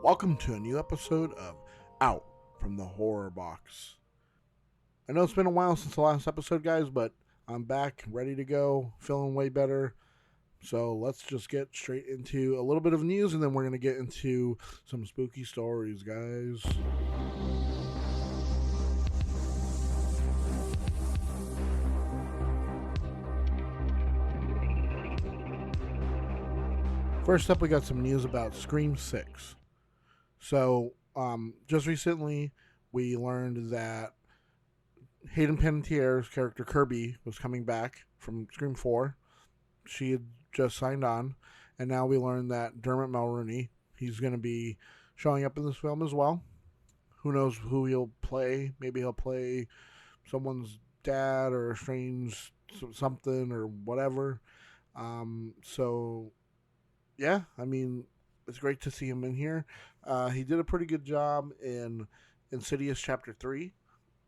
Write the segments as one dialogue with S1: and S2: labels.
S1: Welcome to a new episode of Out from the Horrorbox. I know it's been a while since the last episode, guys, but I'm back, ready to go, feeling way better. So let's just get straight into a little bit of news, and then we're going to get into some spooky stories, guys. First up, we got some news about Scream 6. So, just recently, we learned that Hayden Panettiere's character Kirby was coming back from Scream 4. She had just signed on, and now we learned that Dermot Mulroney, he's going to be showing up in this film as well. Who knows who he'll play? Maybe he'll play someone's dad or a strange something or whatever. Yeah, I mean, it's great to see him in here. He did a pretty good job in Insidious Chapter 3.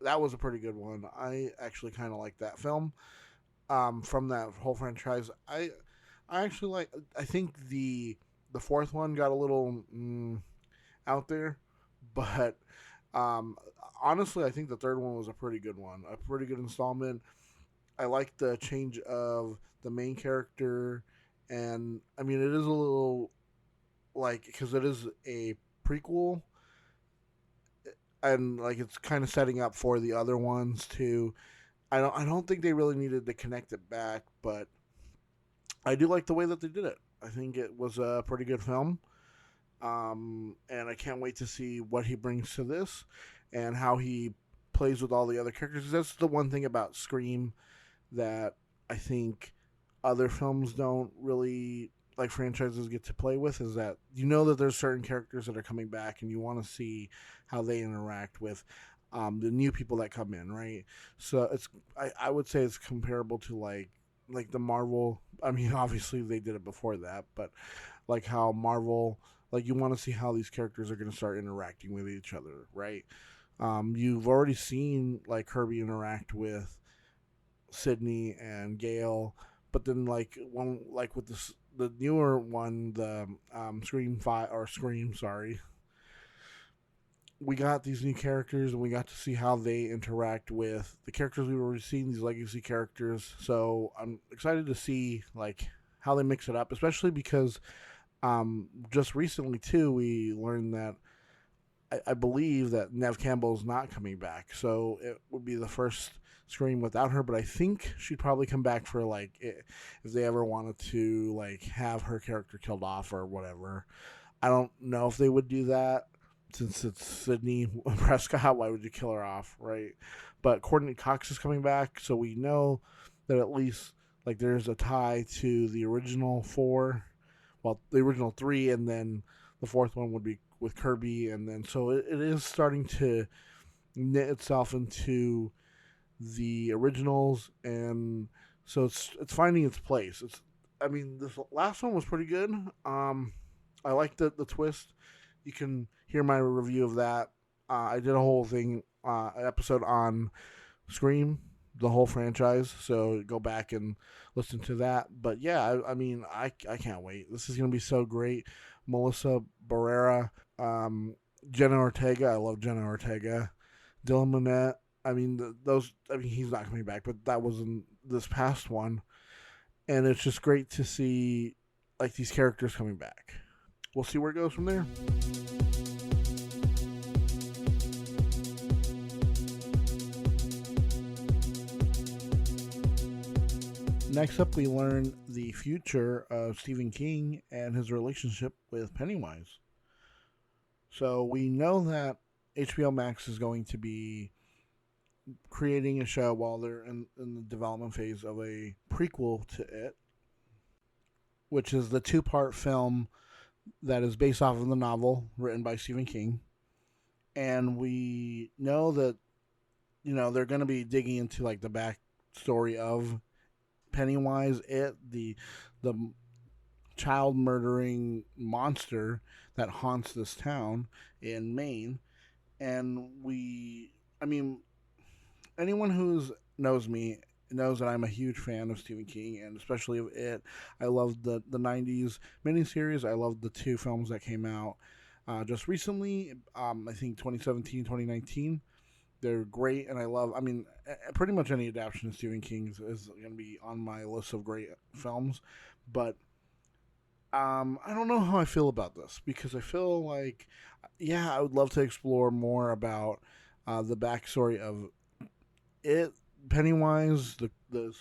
S1: That was a pretty good one. I actually kind of like that film. From that whole franchise, I actually like. I think the fourth one got a little out there, but honestly, I think the third one was a pretty good one, a pretty good installment. I like the change of the main character, and I mean, it is a little like because it is a prequel, and like it's kind of setting up for the other ones too. I don't think they really needed to connect it back, but I do like the way that they did it. I think it was a pretty good film. And I can't wait to see what he brings to this and how he plays with all the other characters. That's the one thing about Scream that I think other films don't really, like, franchises get to play with, is that you know that there's certain characters that are coming back and you want to see how they interact with the new people that come in, right? So I would say it's comparable to like the Marvel. I mean, obviously they did it before that, but like how Marvel, like you want to see how these characters are going to start interacting with each other, right? You've already seen like Kirby interact with Sydney and Gale, but then like one like with the newer one, the Scream, sorry, we got these new characters and we got to see how they interact with the characters we've already seen, these legacy characters. So I'm excited to see like how they mix it up, especially because just recently too we learned that I believe that Nev Campbell is not coming back, so it would be the first Scream without her. But I think she'd probably come back for like if they ever wanted to like have her character killed off or whatever. I don't know if they would do that since it's Sydney Prescott. Why would you kill her off, right? But Courtney Cox is coming back, so we know that at least like there's a tie to the original four, well, the original three, and then the fourth one would be with Kirby, and then so it is starting to knit itself into the originals, and so it's finding its place. I mean, this last one was pretty good. I like the twist. You can hear my review of that. I did a whole episode on Scream, the whole franchise. So go back and listen to that. But yeah, I mean, I can't wait. This is going to be so great. Melissa Barrera, Jenna Ortega. I love Jenna Ortega. Dylan Minnette. I mean, he's not coming back, but that was in this past one. And it's just great to see like these characters coming back. We'll see where it goes from there. Next up, we learn the future of Stephen King and his relationship with Pennywise. So we know that HBO Max is going to be creating a show while they're in the development phase of a prequel to it, which is the two-part film that is based off of the novel written by Stephen King. And we know that, you know, they're going to be digging into like the backstory of Pennywise, the child murdering monster that haunts this town in Maine. And I mean, anyone who knows me knows that I'm a huge fan of Stephen King, and especially of it. I loved the 90s miniseries. I loved the two films that came out. just recently. I think 2017, 2019. They're great, and I love. I mean, pretty much any adaptation of Stephen King is going to be on my list of great films. But I don't know how I feel about this because I feel like, yeah, I would love to explore more about the backstory of it, Pennywise, the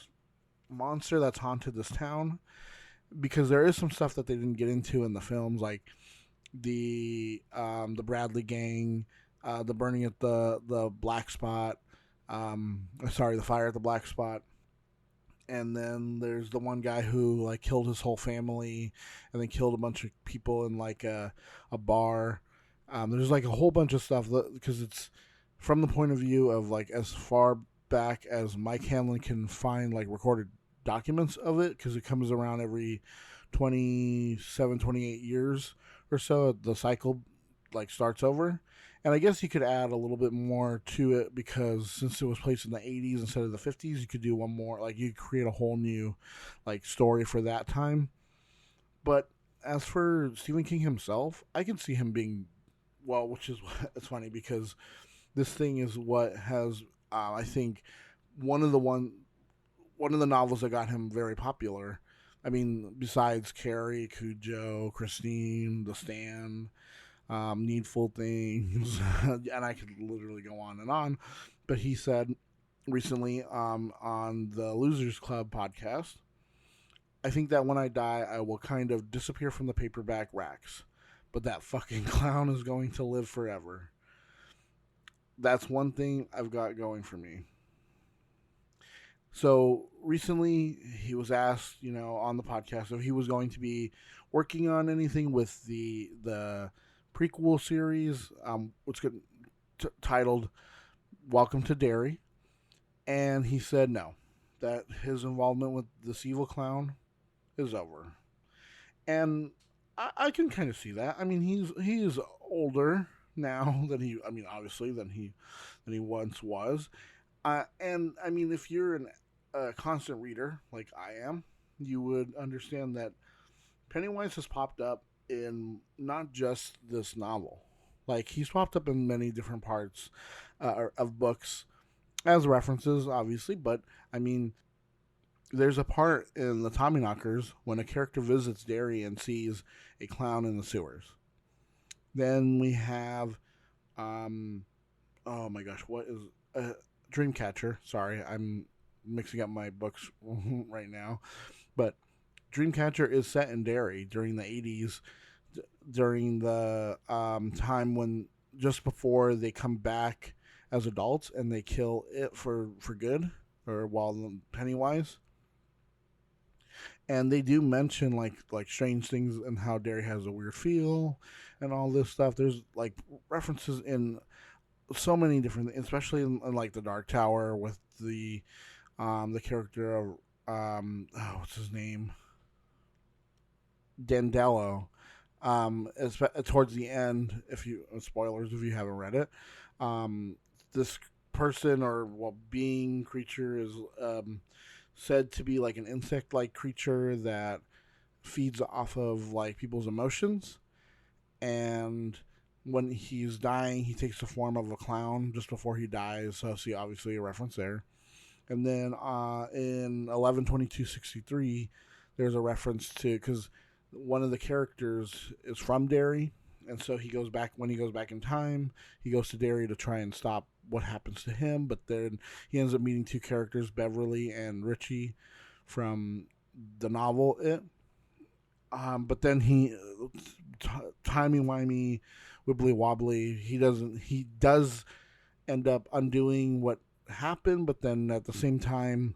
S1: monster that's haunted this town, because there is some stuff that they didn't get into in the films, like the Bradley gang, the burning at the black spot, sorry, the fire at the black spot, and then there's the one guy who like killed his whole family, and then killed a bunch of people in like a bar. There's like a whole bunch of stuff because it's from the point of view of like as far back as Mike Hanlon can find like recorded documents of it, because it comes around every 27, 28 years or so. The cycle like starts over. And I guess you could add a little bit more to it because since it was placed in the 80s instead of the 50s, you could do one more. Like you could create a whole new like story for that time. But as for Stephen King himself, I can see him being well, which is it's funny because this thing is what has I think one of the one of the novels that got him very popular. I mean, besides Carrie, Cujo, Christine, The Stand, Needful Things, and I could literally go on and on. But he said recently on the Losers Club podcast, I think that when I die, I will kind of disappear from the paperback racks, but that fucking clown is going to live forever. That's one thing I've got going for me. So recently, he was asked, on the podcast if he was going to be working on anything with the prequel series, which got titled "Welcome to Derry," and he said no, that his involvement with this evil clown is over, and I can kind of see that. I mean, he's older now than obviously than he once was. And I mean, if you're a constant reader like I am, you would understand that Pennywise has popped up in not just this novel. Like he's popped up in many different parts of books as references, obviously. But I mean, there's a part in the Tommyknockers when a character visits Derry and sees a clown in the sewers. Then we have, oh my gosh, what is Dreamcatcher? Sorry, I'm mixing up my books right now, but Dreamcatcher is set in Derry during the 80s, during the time when just before they come back as adults and they kill it for good, or while Pennywise. And they do mention like strange things and how Derry has a weird feel and all this stuff. There's like references in so many different, especially in like the Dark Tower with the character of what's his name, Dandello. Towards the end, if you spoilers if you haven't read it, this person or being creature is said to be like an insect-like creature that feeds off of like people's emotions, and when he's dying, he takes the form of a clown just before he dies. So see, obviously a reference there. And then in 11/22/63, there's a reference to, because one of the characters is from Derry, and so when he goes back in time, he goes to Derry to try and stop what happens to him. But then he ends up meeting two characters, Beverly and Richie, from the novel It. But then he timey wimey, wibbly wobbly. He does end up undoing what happened, but then at the same time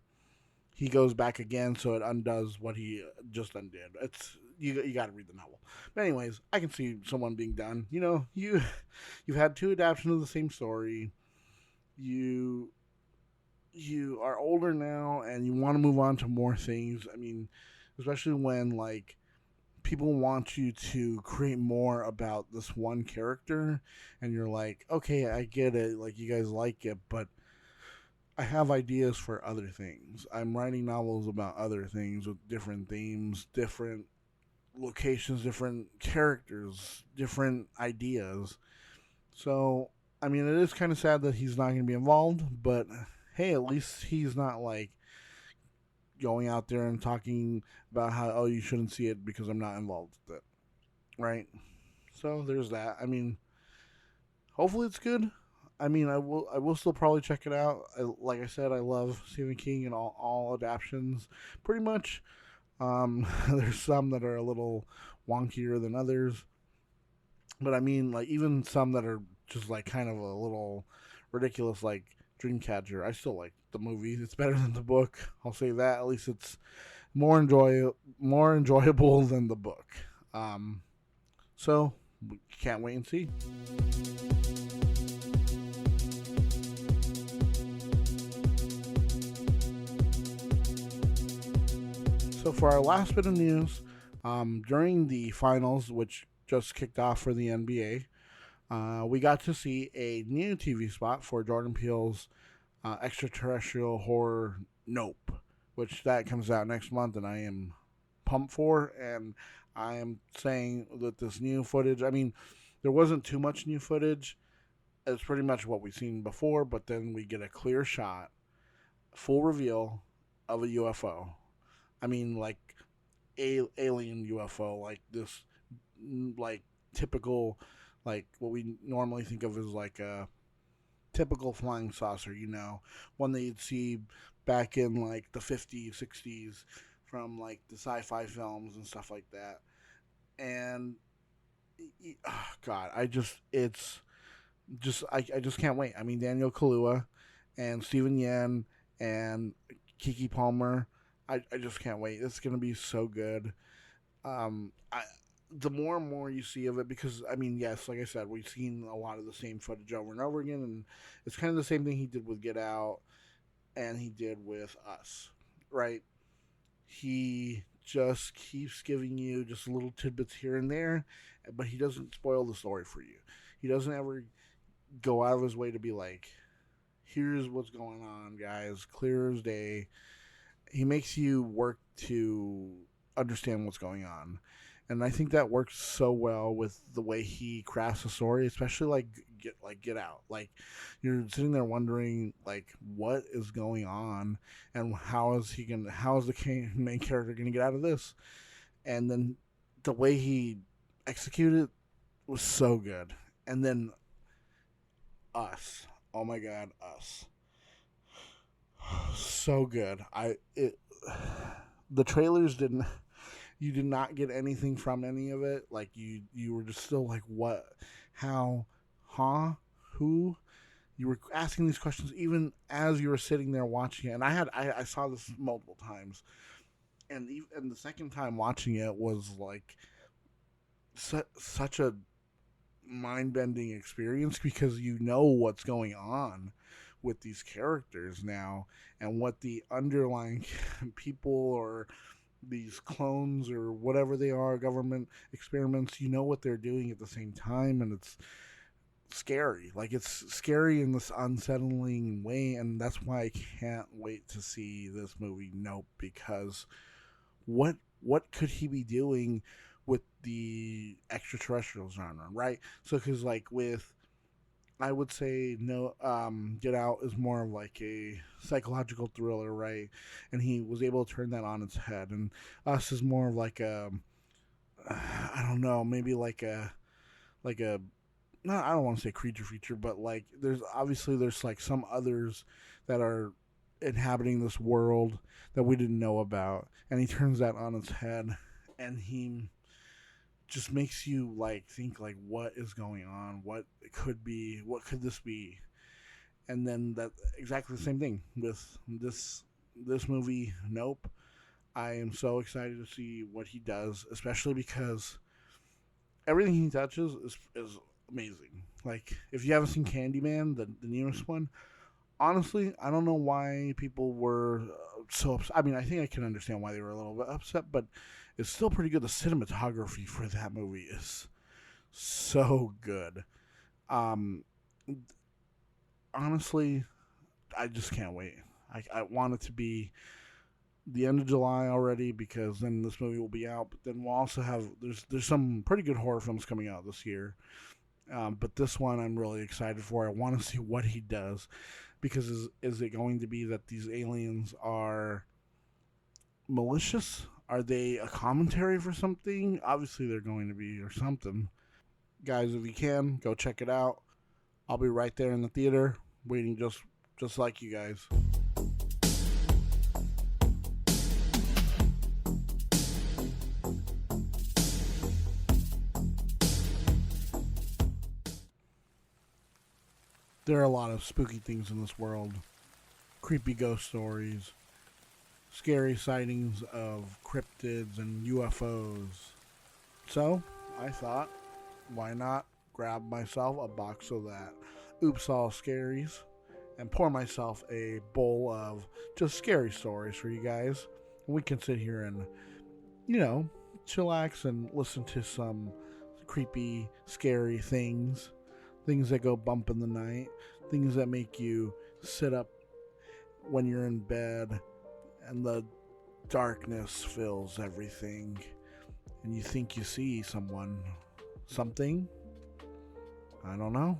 S1: he goes back again, so it undoes what he just undid. It's you got to read the novel. But anyways, I can see someone being done. You've had two adaptations of the same story. You are older now, and you want to move on to more things. I mean, especially when like people want you to create more about this one character, and you're like, okay, I get it. Like you guys like it, but I have ideas for other things. I'm writing novels about other things with different themes, different locations, different characters, different ideas. So, I mean, it is kind of sad that he's not going to be involved, but hey, at least he's not like going out there and talking about how, oh, you shouldn't see it because I'm not involved with it, right? So there's that. I mean, hopefully it's good. I mean, I will still probably check it out. Like I said, I love Stephen King and all adaptations, pretty much. There's some that are a little wonkier than others, but I mean, like even some that are just like kind of a little ridiculous, like Dreamcatcher. I still like the movie. It's better than the book. I'll say that. At least it's more enjoyable than the book. Um, so we can't wait and see. So for our last bit of news, during the finals, which just kicked off for the NBA, we got to see a new TV spot for Jordan Peele's extraterrestrial horror Nope, which that comes out next month, and I am pumped for. And I am saying that this new footage, I mean, there wasn't too much new footage. It's pretty much what we've seen before, but then we get a clear shot, full reveal of a UFO. I mean, like alien UFO, like this, like typical, like what we normally think of as like a typical flying saucer, one that you'd see back in like the 50s, 60s from like the sci-fi films and stuff like that. And oh God, I just can't wait. I mean, Daniel Kaluuya and Stephen Yen and Kiki Palmer. I just can't wait. It's gonna be so good. I the more and more you see of it, because I mean, yes, like I said, we've seen a lot of the same footage over and over again, and it's kind of the same thing he did with Get Out, and he did with Us, right? He just keeps giving you just little tidbits here and there, but he doesn't spoil the story for you. He doesn't ever go out of his way to be like, here's what's going on, guys, clear as day. He makes you work to understand what's going on. And I think that works so well with the way he crafts a story, especially Get Out. Like you're sitting there wondering like what is going on and how is the main character gonna get out of this? And then the way he executed was so good. And then Us, oh my God, Us, so good. The trailers didn't. You did not get anything from any of it. Like you were just still like, what, how, huh, who? You were asking these questions even as you were sitting there watching it. And I saw this multiple times, and the second time watching it was like such a mind bending experience because you know what's going on with these characters now and what the underlying people or these clones or whatever they are, government experiments, you know what they're doing at the same time, and it's scary. Like it's scary in this unsettling way, and that's why I can't wait to see this movie Nope, because what could he be doing with the extraterrestrial genre, right? So because like with I would say no. Get Out is more of like a psychological thriller, right? And he was able to turn that on its head. And Us is more of like a, I don't know, maybe like a, no, I don't want to say creature feature, but like there's like some others that are inhabiting this world that we didn't know about, and he turns that on its head, and he just makes you like think like what is going on, what could this be. And then that exactly the same thing with this movie Nope. I am so excited to see what he does, especially because everything he touches is amazing. Like if you haven't seen Candyman, the newest one, honestly I don't know why people were so upset. I mean, I think I can understand why they were a little bit upset, but it's still pretty good. The cinematography for that movie is so good. Um, honestly, I just can't wait. I want it to be. the end of July already, because then this movie will be out. But then we'll also have there's some pretty good horror films coming out this year. But this one I'm really excited for. I want to see what he does, because is it going to be that these aliens are malicious? Are they a commentary for something? Obviously, they're going to be, or something. Guys, if you can, go check it out. I'll be right there in the theater, waiting just like you guys. There are a lot of spooky things in this world. Creepy ghost stories, scary sightings of cryptids and UFOs. So, I thought, why not grab myself a box of that Oops All Scaries and pour myself a bowl of just scary stories for you guys. We can sit here and, chillax and listen to some creepy, scary things that go bump in the night, things that make you sit up when you're in bed and the darkness fills everything and you think you see something. I don't know.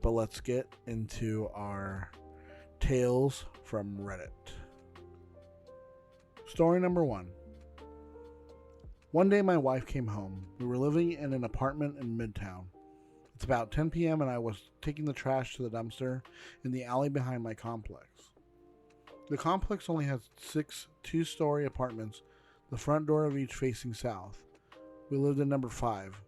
S1: But let's get into our tales from Reddit. Story number 1. One day my wife came home. We were living in an apartment in Midtown. It's about 10 p.m. and I was taking the trash to the dumpster in the alley behind my complex. The complex only has 6 two-story apartments, the front door of each facing south. We lived in number 5.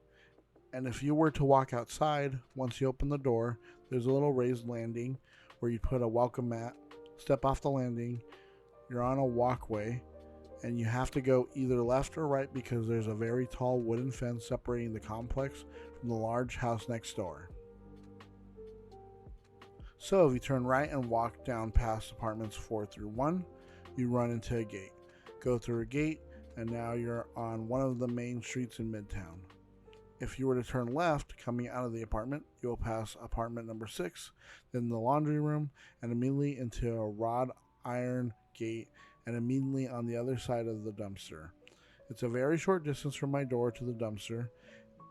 S1: And if you were to walk outside, once you open the door, there's a little raised landing where you put a welcome mat, step off the landing, you're on a walkway, and you have to go either left or right because there's a very tall wooden fence separating the complex from the large house next door. So if you turn right and walk down past apartments 4 through 1, you run into a gate. Go through a gate, and now you're on one of the main streets in Midtown. If you were to turn left, coming out of the apartment, you will pass apartment number 6, then the laundry room, and immediately into a wrought iron gate, and immediately on the other side of the dumpster. It's a very short distance from my door to the dumpster,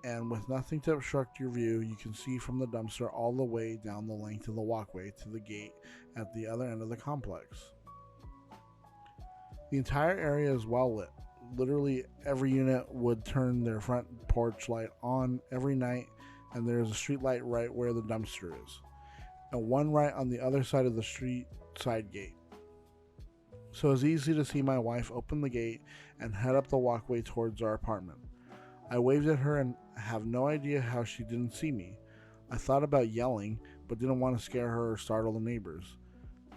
S1: and with nothing to obstruct your view, you can see from the dumpster all the way down the length of the walkway to the gate at the other end of the complex. The entire area is well lit. Literally every unit would turn their front porch light on every night, and there is a street light right where the dumpster is, and one right on the other side of the street side gate. So it's easy to see my wife open the gate and head up the walkway towards our apartment. I waved at her and have no idea how she didn't see me. I thought about yelling, but didn't want to scare her or startle the neighbors.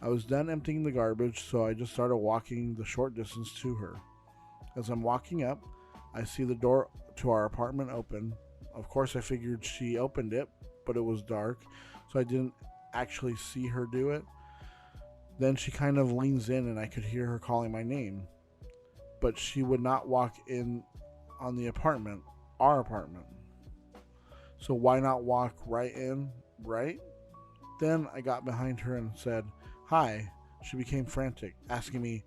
S1: I was done emptying the garbage, so I just started walking the short distance to her. As I'm walking up, I see the door to our apartment open. Of course, I figured she opened it, but it was dark, so I didn't actually see her do it. Then she kind of leans in and I could hear her calling my name. But she would not walk in on the apartment, our apartment. So why not walk right in, right? Then I got behind her and said, "Hi." She became frantic, asking me,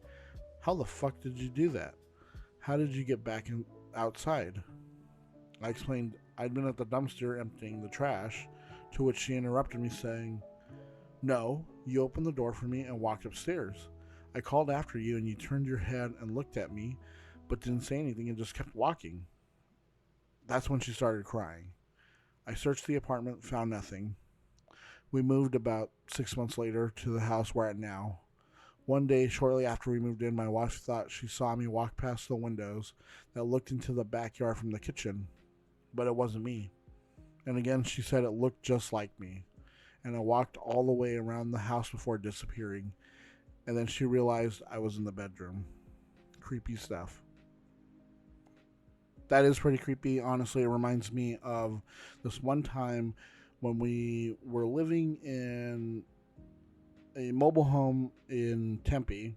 S1: "How the fuck did you do that? How did you get back outside?" I explained I'd been at the dumpster emptying the trash, to which she interrupted me saying, "No, you opened the door for me and walked upstairs. I called after you and you turned your head and looked at me, but didn't say anything and just kept walking." That's when she started crying. I searched the apartment, found nothing. We moved about 6 months later to the house we're at now. One day, shortly after we moved in, my wife thought she saw me walk past the windows that looked into the backyard from the kitchen, but it wasn't me. And again, she said it looked just like me. And I walked all the way around the house before disappearing. And then she realized I was in the bedroom. Creepy stuff. That is pretty creepy. Honestly, it reminds me of this one time when we were living in a mobile home in Tempe.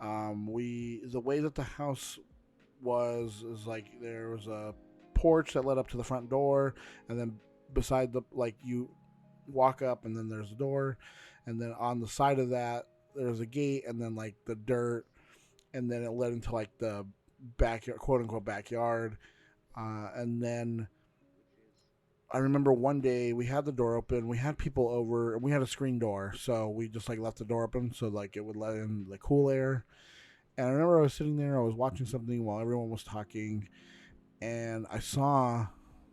S1: The way that the house is like there was a porch that led up to the front door, and then beside you walk up and then there's a door, and then on the side of that there was a gate, and then like the dirt, and then it led into like the backyard, quote unquote backyard, and then I remember one day we had the door open, we had people over, and we had a screen door, so we just like left the door open so like it would let in the cool air. And I remember I was sitting there, I was watching something while everyone was talking, and I saw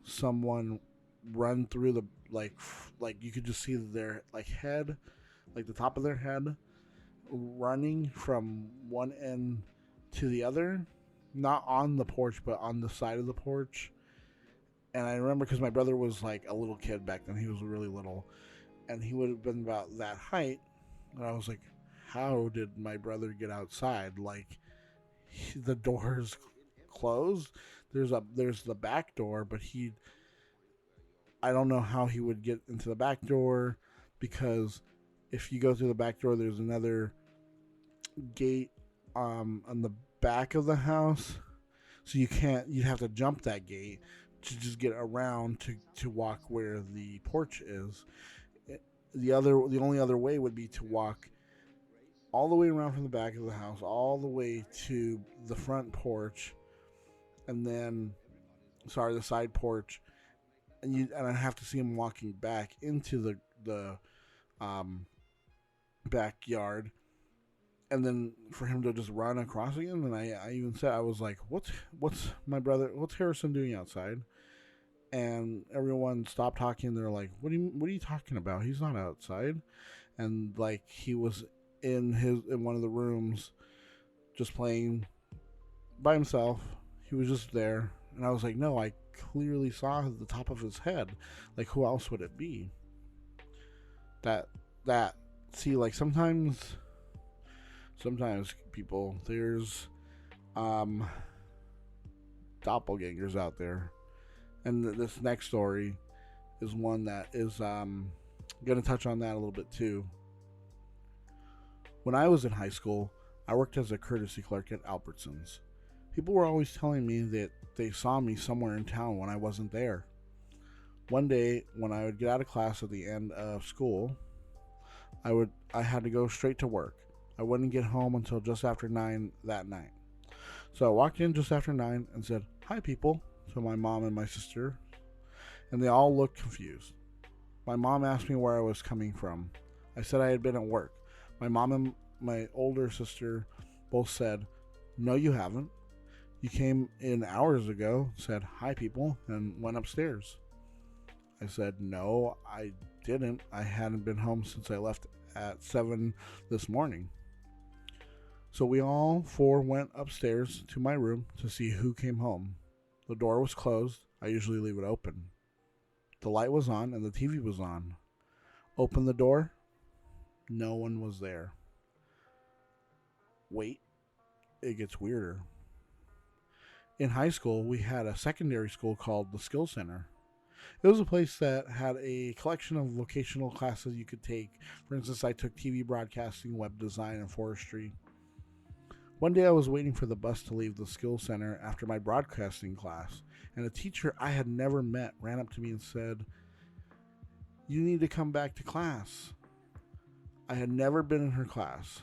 S1: someone run through the like you could just see their like head, like the top of their head, running from one end to the other, not on the porch, but on the side of the porch. And I remember because my brother was like a little kid back then; he was really little, and he would have been about that height. And I was like, "How did my brother get outside? Like, the door's closed. There's the back door, but I don't know how he would get into the back door, because if you go through the back door, there's another gate on the back of the house, so you'd have to jump that gate to just get around to walk where the porch is. The only other way would be to walk all the way around from the back of the house all the way to the front porch, and then the side porch, and I have to see him walking back into the backyard, and then for him to just run across again. And I even said, I was like, what's Harrison doing outside? And everyone stopped talking. They're like, what are you talking about? He's not outside. And like, he was in one of the rooms just playing by himself. He was just there. And I was like, no, I clearly saw the top of his head. Like, who else would it be? See, like, sometimes people, there's doppelgangers out there. And this next story is one that is going to touch on that a little bit too. When I was in high school, I worked as a courtesy clerk at Albertsons. People were always telling me that they saw me somewhere in town when I wasn't there. One day, when I would get out of class at the end of school, I had to go straight to work. I wouldn't get home until just after 9 that night. So I walked in just after 9 and said, "Hi, people," to my mom and my sister, and they all looked confused. My mom asked me where I was coming from. I said I had been at work. My mom and my older sister both said, "No, you haven't. You came in hours ago, said hi, people, and went upstairs." I said, "No, I didn't. I hadn't been home since I left at 7 this morning." So we all four went upstairs to my room to see who came home. The door was closed. I usually leave it open. The light was on and the TV was on. Open the door. No one was there. Wait, it gets weirder. In high school, we had a secondary school called the Skill Center. It was a place that had a collection of vocational classes you could take. For instance, I took TV broadcasting, web design, and forestry. One day I was waiting for the bus to leave the Skill Center after my broadcasting class, and a teacher I had never met ran up to me and said, "You need to come back to class." I had never been in her class,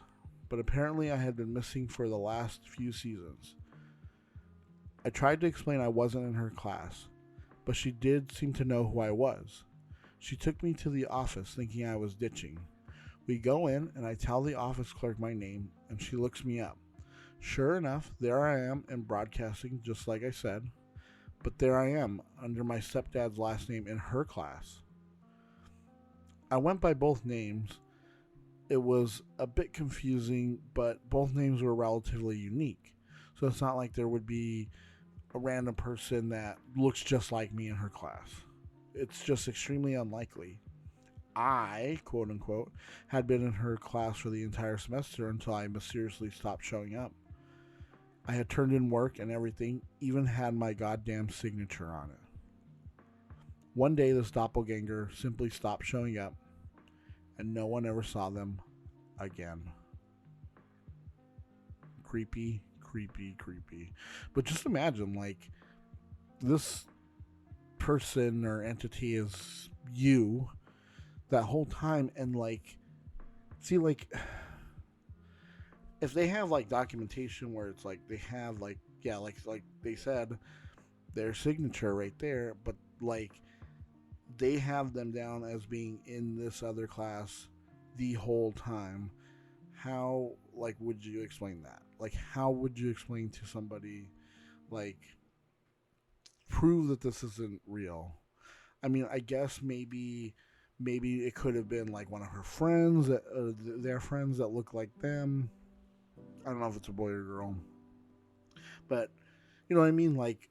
S1: but apparently I had been missing for the last few seasons. I tried to explain I wasn't in her class, but she did seem to know who I was. She took me to the office thinking I was ditching. We go in and I tell the office clerk my name, and she looks me up. Sure enough, there I am in broadcasting, just like I said, but there I am under my stepdad's last name in her class. I went by both names. It was a bit confusing, but both names were relatively unique, so it's not like there would be a random person that looks just like me in her class. It's just extremely unlikely. I, quote unquote, had been in her class for the entire semester until I mysteriously stopped showing up. I had turned in work and everything, even had my goddamn signature on it. One day this doppelganger simply stopped showing up, and no one ever saw them again. Creepy, creepy, creepy. But just imagine, like, this person or entity is you that whole time, and like, see, like, if they have like documentation where it's like they have like yeah like they said their signature right there, but like they have them down as being in this other class the whole time. How like would you explain that? Like how would you explain to somebody like prove that this isn't real? I mean, I guess maybe it could have been like one of her friends that their friends that look like them. I don't know if it's a boy or girl, but you know what I mean. Like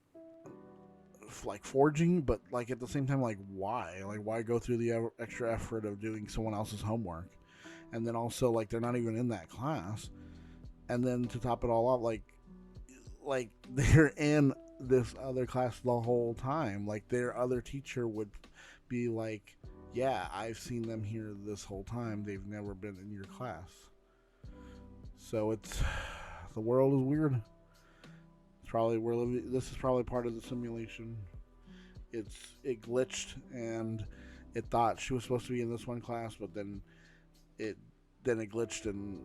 S1: forging, but like at the same time, like why? Like why go through the extra effort of doing someone else's homework, and then also like they're not even in that class, and then to top it all off, like they're in this other class the whole time. Like their other teacher would be like, "Yeah, I've seen them here this whole time. They've never been in your class." So it's the world is weird. It's probably we're living. This is probably part of the simulation. It glitched and it thought she was supposed to be in this one class, but it it glitched and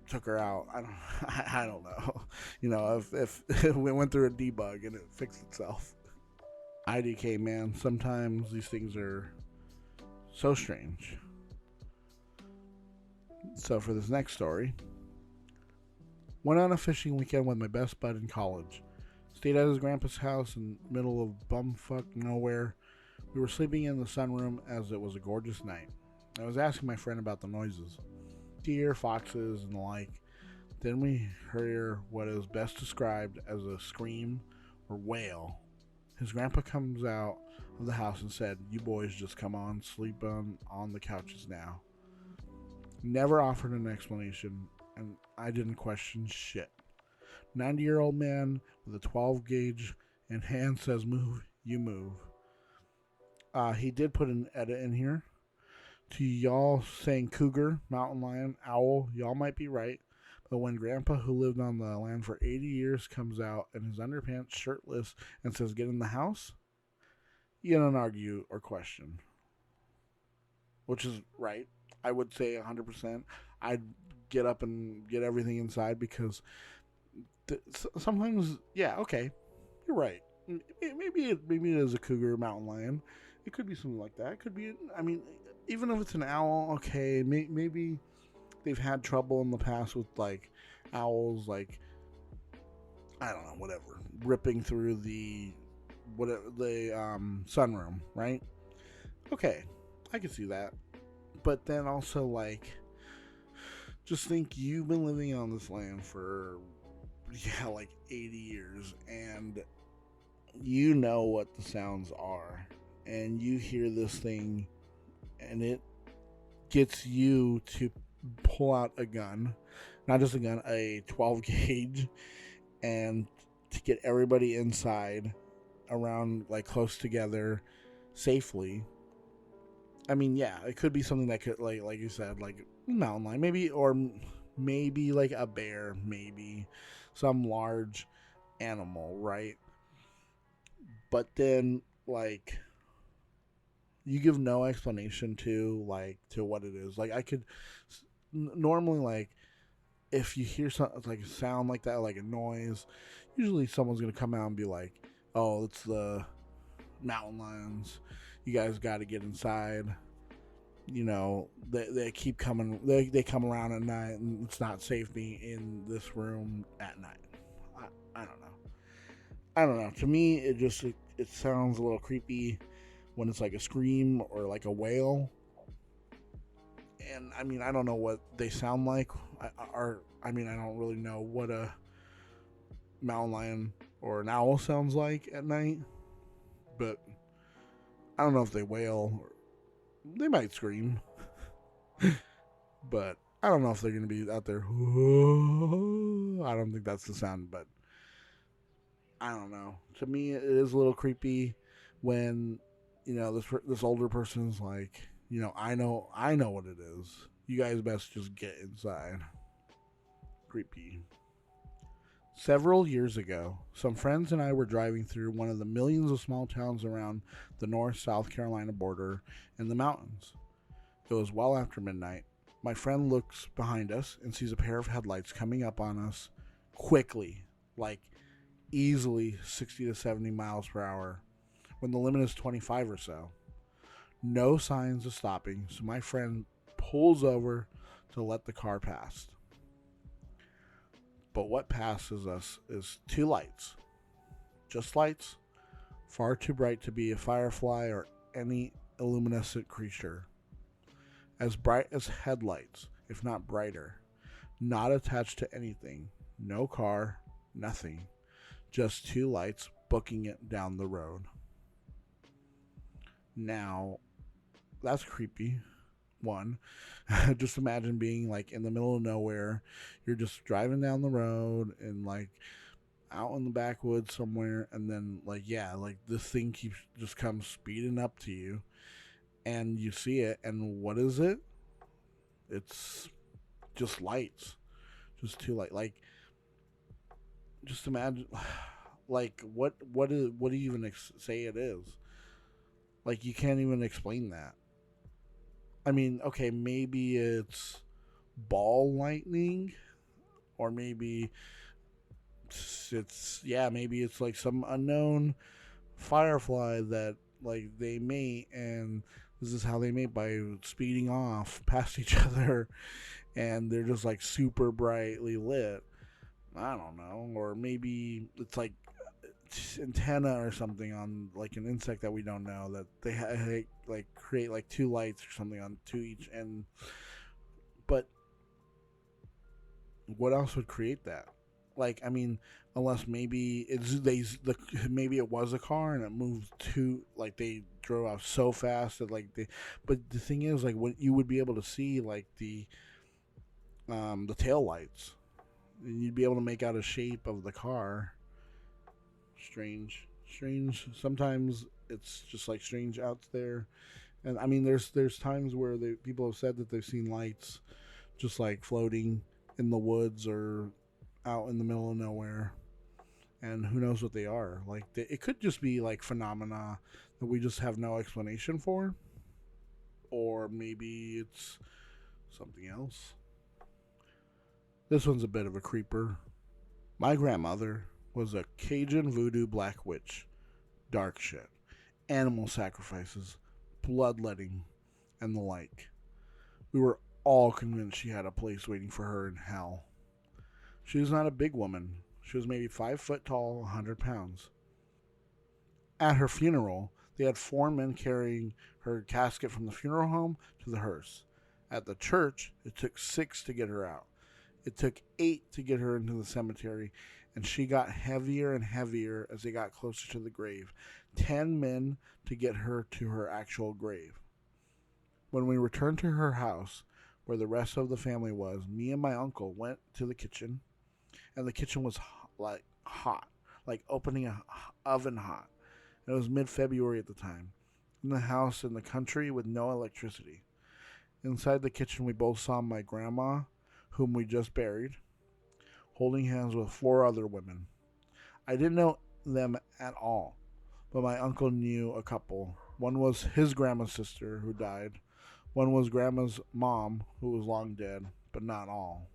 S1: took her out. I don't I don't know. You know, if it went through a debug and it fixed itself. IDK man, sometimes these things are so strange. So for this next story, went on a fishing weekend with my best bud in college. Stayed at his grandpa's house in the middle of bumfuck nowhere. We were sleeping in the sunroom as it was a gorgeous night. I was asking my friend about the noises. Deer, foxes, and the like. Then we hear what is best described as a scream or wail. His grandpa comes out of the house and said, "You boys just come on, sleep on the couches now." Never offered an explanation, and I didn't question shit. 90-year-old man with a 12 gauge and hand says move, you move. He did put an edit in here. To y'all saying cougar, mountain lion, owl, y'all might be right. But when Grandpa, who lived on the land for 80 years, comes out in his underpants, shirtless, and says, "Get in the house," you don't argue or question. Which is right. I would say 100%. I'd get up and get everything inside because sometimes, yeah, okay, you're right. Maybe it is a cougar, mountain lion. It could be something like that. It could be. I mean, even if it's an owl, okay, maybe they've had trouble in the past with like owls, like I don't know, whatever, ripping through the sunroom, right? Okay, I can see that, but then also like, just think you've been living on this land for like 80 years, and you know what the sounds are, and you hear this thing, and it gets you to pull out a gun, not just a gun, a 12 gauge, and to get everybody inside around like close together safely. I mean, yeah, it could be something that could like you said, like mountain lion, maybe, or maybe like a bear, maybe some large animal, right? But then like you give no explanation to what it is. Like I could normally, like if you hear something like a sound like that, like a noise, usually someone's gonna come out and be like, "Oh, it's the mountain lions. You guys got to get inside." You know, they keep coming. They come around at night, and it's not safe being in this room at night. I don't know. I don't know. To me, it sounds a little creepy when it's like a scream or like a wail. And I mean, I don't know what they sound like. I mean, I don't really know what a mountain lion or an owl sounds like at night. But I don't know if they wail. Or they might scream. But I don't know if they're going to be out there. I don't think that's the sound, but I don't know. To me, it is a little creepy when, you know, this older person's like, you know, I know what it is. You guys best just get inside. Creepy. Several years ago, some friends and I were driving through one of the millions of small towns around the North-South Carolina border in the mountains. It was well after midnight. My friend looks behind us and sees a pair of headlights coming up on us quickly, like easily 60 to 70 miles per hour, when the limit is 25 or so. No signs of stopping, so my friend pulls over to let the car pass. But what passes us is two lights. Just lights, far too bright to be a firefly or any luminescent creature. As bright as headlights, if not brighter. Not attached to anything. No car, nothing. Just two lights booking it down the road. Now, that's creepy. One, just imagine being like in the middle of nowhere. You're just driving down the road and like out in the backwoods somewhere, and then like this thing keeps just comes speeding up to you, and you see it, and what is it? It's just lights, just two light. Like, just imagine, like what do you even say it is? Like, you can't even explain that. I mean, okay, maybe it's ball lightning, or maybe maybe it's like some unknown firefly that like they mate, and this is how they mate, by speeding off past each other, and they're just like super brightly lit. I don't know, or maybe it's like antenna or something on like an insect that we don't know, that they like create like two lights or something on two each end. But what else would create that? Like, I mean, unless maybe maybe it was a car and it moved too, like they drove out so fast that like they. But the thing is, like, what you would be able to see like the tail lights, and you'd be able to make out a shape of the car. Strange. Sometimes it's just like strange out there, and I mean, there's times where people have said that they've seen lights just like floating in the woods or out in the middle of nowhere, and who knows what they are. Like, it could just be like phenomena that we just have no explanation for, or maybe it's something else. This one's a bit of a creeper. My grandmother was a Cajun voodoo black witch. Dark shit. Animal sacrifices, bloodletting, and the like. We were all convinced she had a place waiting for her in hell. She was not a big woman. She was maybe 5 foot tall, 100 pounds. At her funeral, they had 4 men carrying her casket from the funeral home to the hearse. At the church, it took 6 to get her out. It took 8 to get her into the cemetery, and she got heavier and heavier as they got closer to the grave. 10 men to get her to her actual grave. When we returned to her house, where the rest of the family was, me and my uncle went to the kitchen, and the kitchen was hot, like opening an oven hot. It was mid-February at the time, in the house in the country with no electricity. Inside the kitchen, we both saw my grandma, whom we just buried, holding hands with 4 other women. I didn't know them at all, but my uncle knew a couple. One was his grandma's sister, who died. One was grandma's mom, who was long dead, but not all.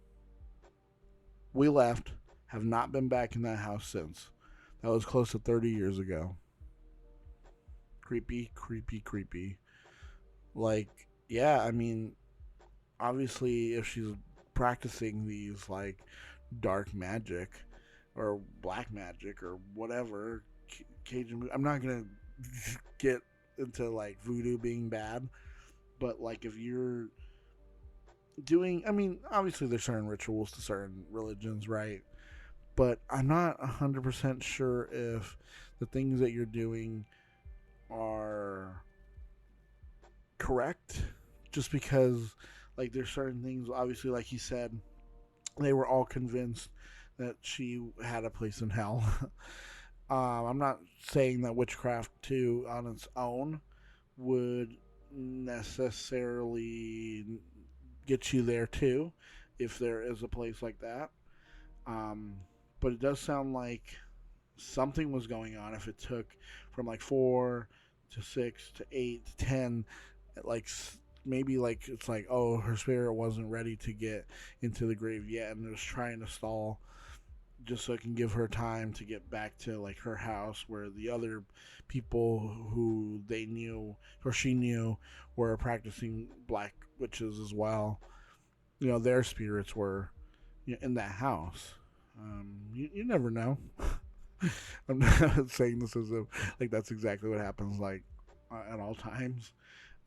S1: We left, have not been back in that house since. That was close to 30 years ago. Creepy, creepy, creepy. Like, yeah, I mean, obviously, if she's practicing these, like, dark magic or black magic or whatever, Cajun, I'm not going to get into, like, voodoo being bad, but, like, if you're doing, I mean, obviously there's certain rituals to certain religions, right? But I'm not 100% sure if the things that you're doing are correct, just because, like, there's certain things, obviously, like he said, they were all convinced that she had a place in hell. I'm not saying that witchcraft, too, on its own, would necessarily get you there, too, if there is a place like that. But it does sound like something was going on if it took from, like, 4 to 6 to 8 to 10, like, maybe like it's like, oh, her spirit wasn't ready to get into the grave yet, and was trying to stall just so it can give her time to get back to like her house where the other people who they knew or she knew were practicing black witches as well. Their spirits were in that house. You never know. I'm not saying this as if like that's exactly what happens like at all times.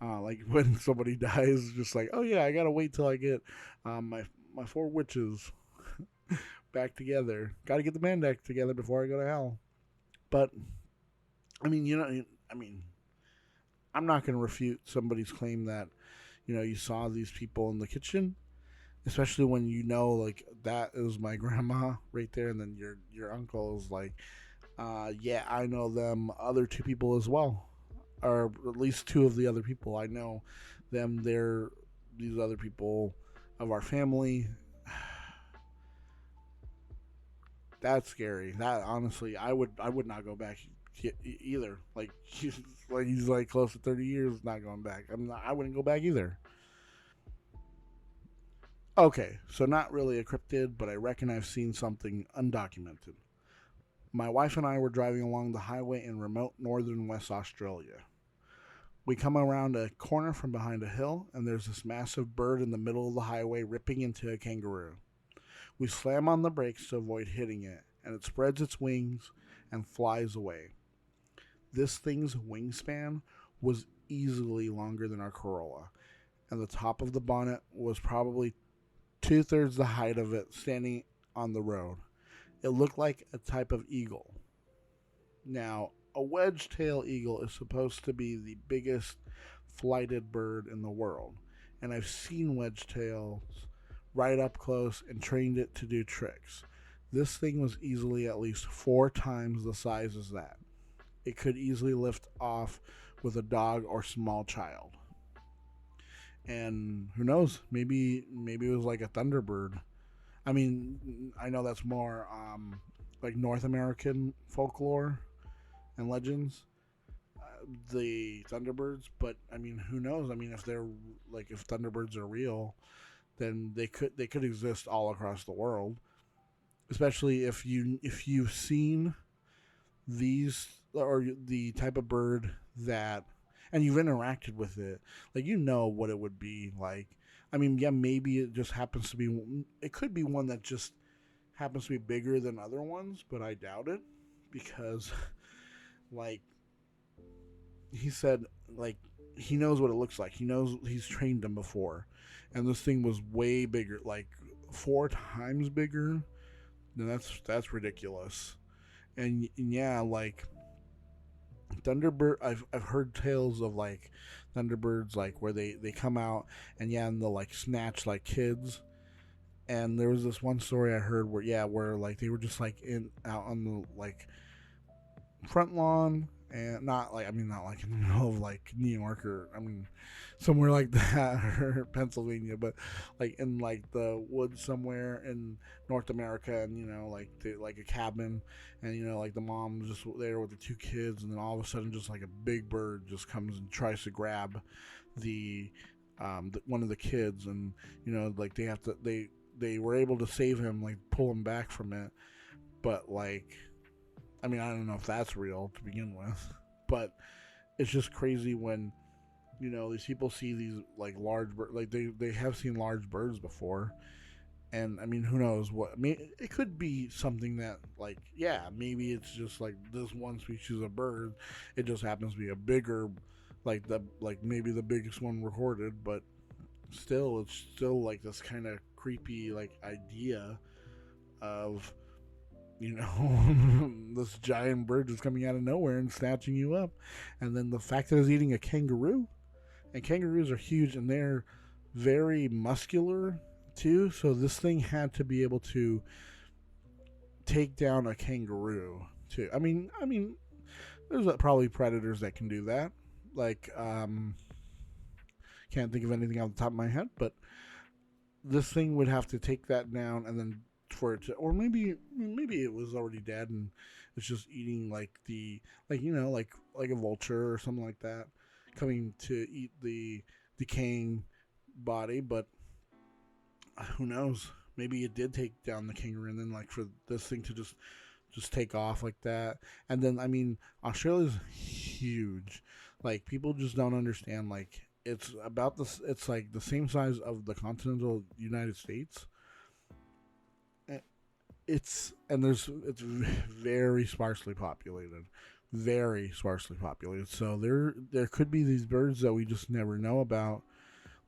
S1: Like when somebody dies, just like, oh yeah, I gotta wait till I get my four witches back together. Got to get the band back together before I go to hell. But I mean, I mean, I'm not going to refute somebody's claim that you saw these people in the kitchen, especially when like that is my grandma right there, and then your uncle is like, yeah, I know them other two people as well, or at least two of the other people I know them. They're these other people of our family. That's scary. That honestly, I would not go back either. Like he's like close to 30 years not going back. I wouldn't go back either. Okay, so not really a cryptid, but I reckon I've seen something undocumented. My wife and I were driving along the highway in remote northern West Australia. We come around a corner from behind a hill, and there's this massive bird in the middle of the highway ripping into a kangaroo. We slam on the brakes to avoid hitting it, and it spreads its wings and flies away. This thing's wingspan was easily longer than our Corolla, and the top of the bonnet was probably two-thirds the height of it standing on the road. It looked like a type of eagle. Now, a wedge-tailed eagle is supposed to be the biggest flighted bird in the world, and I've seen wedge-tails right up close and trained it to do tricks. This thing was easily at least four times the size as that. It could easily lift off with a dog or small child. And who knows? Maybe it was like a thunderbird. I mean, I know that's more like North American folklore and legends, the thunderbirds. But I mean, who knows? I mean, if they're like if thunderbirds are real, then they could exist all across the world. Especially if you've seen these or the type of bird that and you've interacted with it, like what it would be like. I mean, yeah, maybe it just happens to be. It could be one that just happens to be bigger than other ones, but I doubt it because, like he said, like he knows what it looks like. He knows he's trained them before, and this thing was way bigger, like four times bigger. Then that's ridiculous. And yeah, like Thunderbird, I've heard tales of like Thunderbirds, like where they come out and yeah, and they'll like snatch like kids. And there was this one story I heard where like they were just like in out on the like front lawn and not like in the middle of like New York or somewhere like that or Pennsylvania, but like in like the woods somewhere in North America, and like like a cabin, and like the mom was just there with the two kids, and then all of a sudden just like a big bird just comes and tries to grab the one of the kids, and like they were able to save him, like pull him back from it, but like I don't know if that's real to begin with, but it's just crazy when these people see these like large like they have seen large birds before, and who knows what? It could be something that like yeah, maybe it's just like this one species of bird. It just happens to be a bigger, like maybe the biggest one recorded, but still, it's still like this kind of creepy like idea of this giant bird just coming out of nowhere and snatching you up. And then the fact that it's eating a kangaroo, and kangaroos are huge and they're very muscular too. So this thing had to be able to take down a kangaroo too. There's probably predators that can do that. Like, can't think of anything off the top of my head, but this thing would have to take that down and then for it to, or maybe it was already dead and it's just eating like like a vulture or something like that, coming to eat decaying body, but who knows? Maybe it did take down the kangaroo, and then like for this thing to just take off like that. And then I mean, Australia's huge. Like people just don't understand. Like it's about this. It's like the same size of the continental United States. It's very sparsely populated, very sparsely populated. So there could be these birds that we just never know about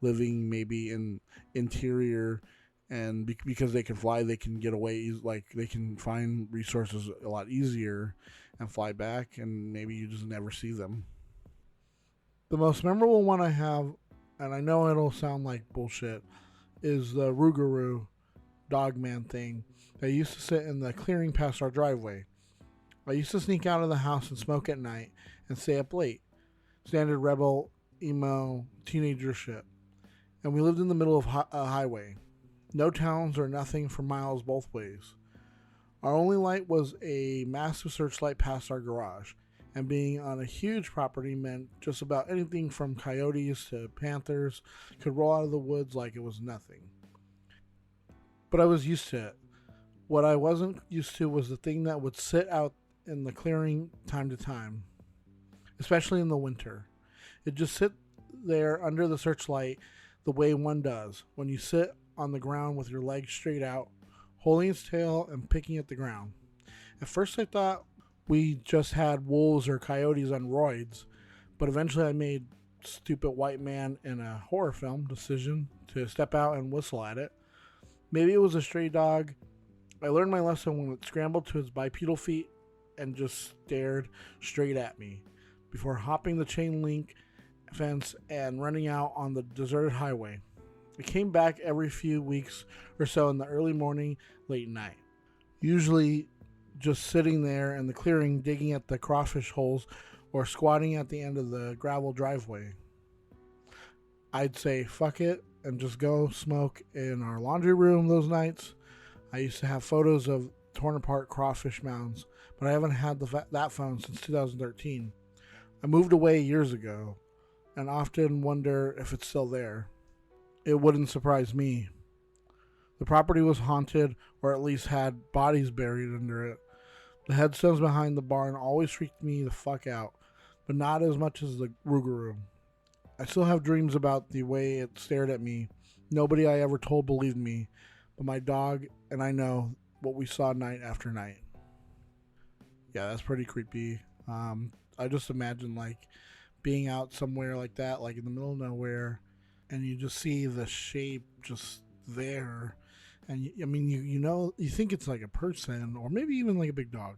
S1: living maybe in interior, and because they can fly, they can get away. Like they can find resources a lot easier and fly back, and maybe you just never see them. The most memorable one I have, and I know it'll sound like bullshit, is the Rougarou dogman thing that used to sit in the clearing past our driveway. I used to sneak out of the house and smoke at night and stay up late. Standard rebel, emo, teenager shit. And we lived in the middle of a highway. No towns or nothing for miles both ways. Our only light was a massive searchlight past our garage, and being on a huge property meant just about anything from coyotes to panthers could roll out of the woods like it was nothing. But I was used to it. What I wasn't used to was the thing that would sit out in the clearing time to time, especially in the winter. It'd just sit there under the searchlight the way one does when you sit on the ground with your legs straight out, holding its tail and picking at the ground. At first I thought we just had wolves or coyotes on roids, but eventually I made stupid white man in a horror film decision to step out and whistle at it. Maybe it was a stray dog. I learned my lesson when it scrambled to its bipedal feet and just stared straight at me before hopping the chain link fence and running out on the deserted highway. It came back every few weeks or so in the early morning, late night. Usually just sitting there in the clearing digging at the crawfish holes or squatting at the end of the gravel driveway. I'd say fuck it and just go smoke in our laundry room those nights. I used to have photos of torn apart crawfish mounds, but I haven't had that phone since 2013. I moved away years ago and often wonder if it's still there. It wouldn't surprise me. The property was haunted, or at least had bodies buried under it. The headstones behind the barn always freaked me the fuck out, but not as much as the Rougarou. I still have dreams about the way it stared at me. Nobody I ever told believed me, but my dog and I know what we saw night after night. Yeah, that's pretty creepy. I just imagine like being out somewhere like that, like in the middle of nowhere, and you just see the shape just there. And you think it's like a person or maybe even like a big dog,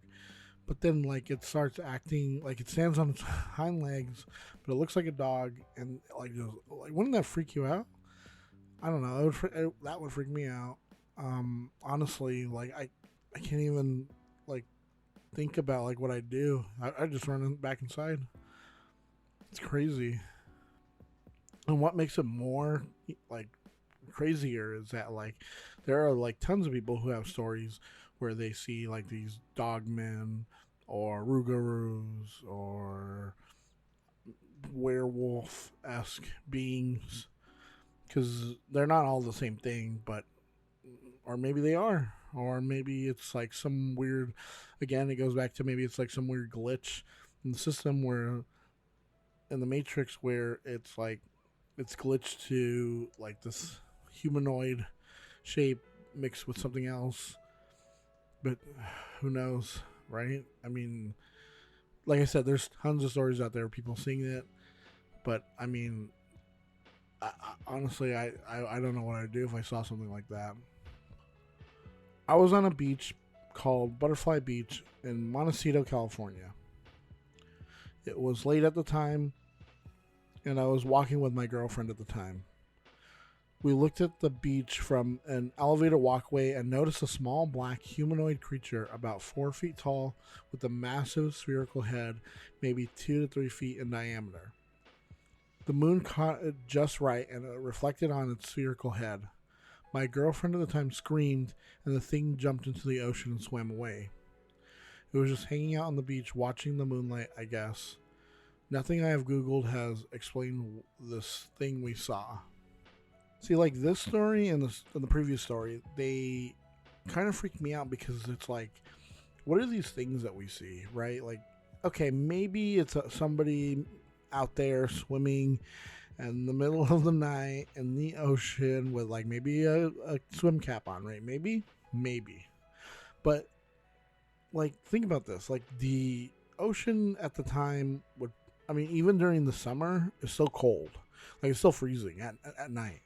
S1: but then like it starts acting like it stands on its hind legs, but it looks like a dog, and like wouldn't that freak you out? I don't know. That would freak me out. Honestly, like I can't even like think about like what I do. I just run back inside. It's crazy. And what makes it more like crazier is that like there are like tons of people who have stories where they see like these dogmen or Rougarous or werewolf-esque beings, because they're not all the same thing, but or maybe they are, or maybe it's like some weird, again it goes back to maybe it's like some weird glitch in the system where in the Matrix where it's like it's glitched to like this humanoid shape mixed with something else, but who knows, right? I mean, like I said, there's tons of stories out there of people seeing it, but I mean, honestly, I don't know what I'd do if I saw something like that. I was on a beach called Butterfly Beach in Montecito, California. It was late at the time, and I was walking with my girlfriend at the time. We looked at the beach from an elevator walkway and noticed a small black humanoid creature about 4 feet tall with a massive spherical head, maybe 2 to 3 feet in diameter. The moon caught it just right and it reflected on its spherical head. My girlfriend at the time screamed and the thing jumped into the ocean and swam away. It was just hanging out on the beach watching the moonlight, I guess. Nothing I have Googled has explained this thing we saw. See, like this story and the previous story, they kind of freaked me out because it's like, what are these things that we see, right? Like, okay, maybe it's somebody out there swimming in the middle of the night in the ocean with like maybe a swim cap on, right? Maybe. But like, think about this. Like, the ocean at the time would, I mean, even during the summer, it's still cold. Like, it's still freezing at night.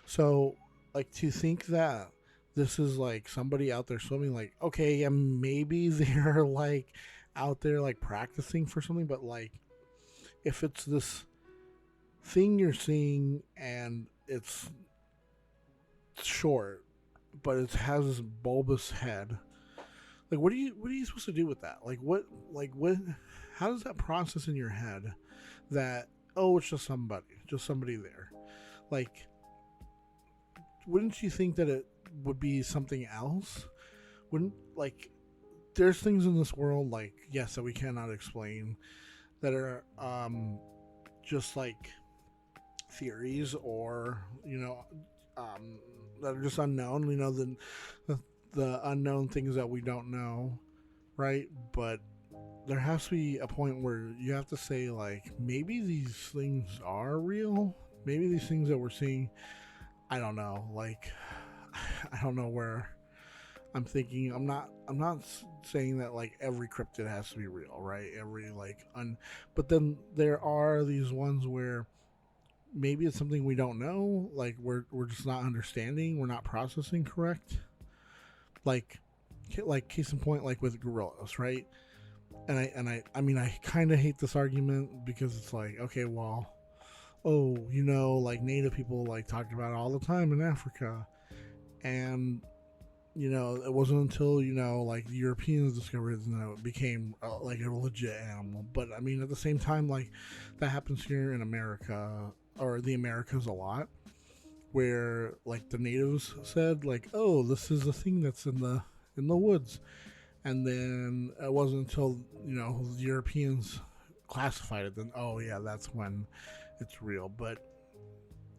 S1: So, like, to think that this is like somebody out there swimming, like, okay, yeah, maybe they're like out there like practicing for something, but like, if it's this thing you're seeing and it's short, but it has this bulbous head, like, what are you supposed to do with that? Like, what, how does that process in your head that, oh, it's just somebody there? Like, wouldn't you think that it would be something else? Wouldn't, like, there's things in this world, like, yes, that we cannot explain, that are just like theories, or that are just unknown. The unknown things that we don't know, right? But there has to be a point where you have to say, like, maybe these things are real. Maybe these things that we're seeing, I don't know. Like, I don't know where I'm thinking. I'm not saying that like every cryptid has to be real, right? But then there are these ones where maybe it's something we don't know. Like, we're just not understanding. We're not processing correct. Like case in point, like with gorillas, right? I mean, I kind of hate this argument because it's like, okay, well, oh, like Native people like talked about it all the time in Africa, and it wasn't until like the Europeans discovered it, and it became like a legit animal. But I mean, at the same time, like, that happens here in America, or the Americas, a lot, where like the natives said, like, oh, this is a thing that's in the woods, and then it wasn't until the Europeans classified it, then, oh yeah, that's when it's real. But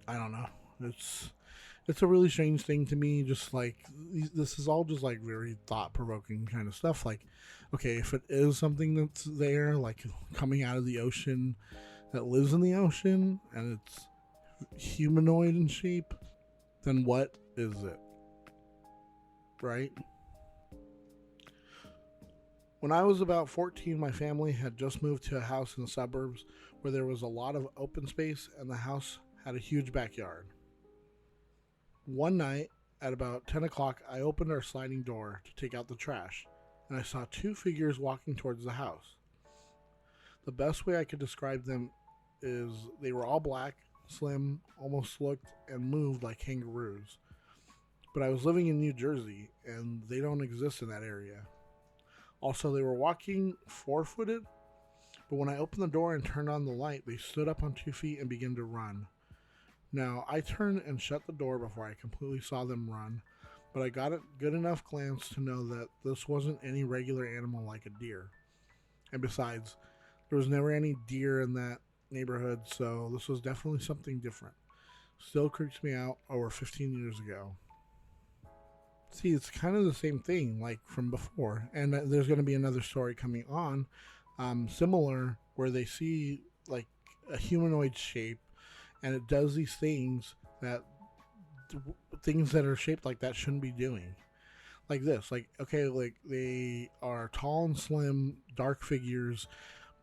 S1: I don't know, it's a really strange thing to me. Just like, this is all just like very thought-provoking kind of stuff. Like, okay, if it is something that's there, like coming out of the ocean, that lives in the ocean, and it's humanoid in shape, then what is it, right? When I was about 14, my family had just moved to a house in the suburbs where there was a lot of open space, and the house had a huge backyard. One night, at about 10 o'clock, I opened our sliding door to take out the trash, and I saw two figures walking towards the house. The best way I could describe them is they were all black, slim, almost looked and moved like kangaroos. But I was living in New Jersey, and they don't exist in that area. Also, they were walking 4-footed, but when I opened the door and turned on the light, they stood up on 2 feet and began to run. Now, I turned and shut the door before I completely saw them run, but I got a good enough glance to know that this wasn't any regular animal like a deer. And besides, there was never any deer in that neighborhood, so this was definitely something different. Still creeps me out over 15 years ago. See, it's kind of the same thing, like from before, and there's going to be another story coming on, similar, where they see like a humanoid shape, and it does these things that things that are shaped like that shouldn't be doing. Like this, like, okay, like they are tall and slim, dark figures,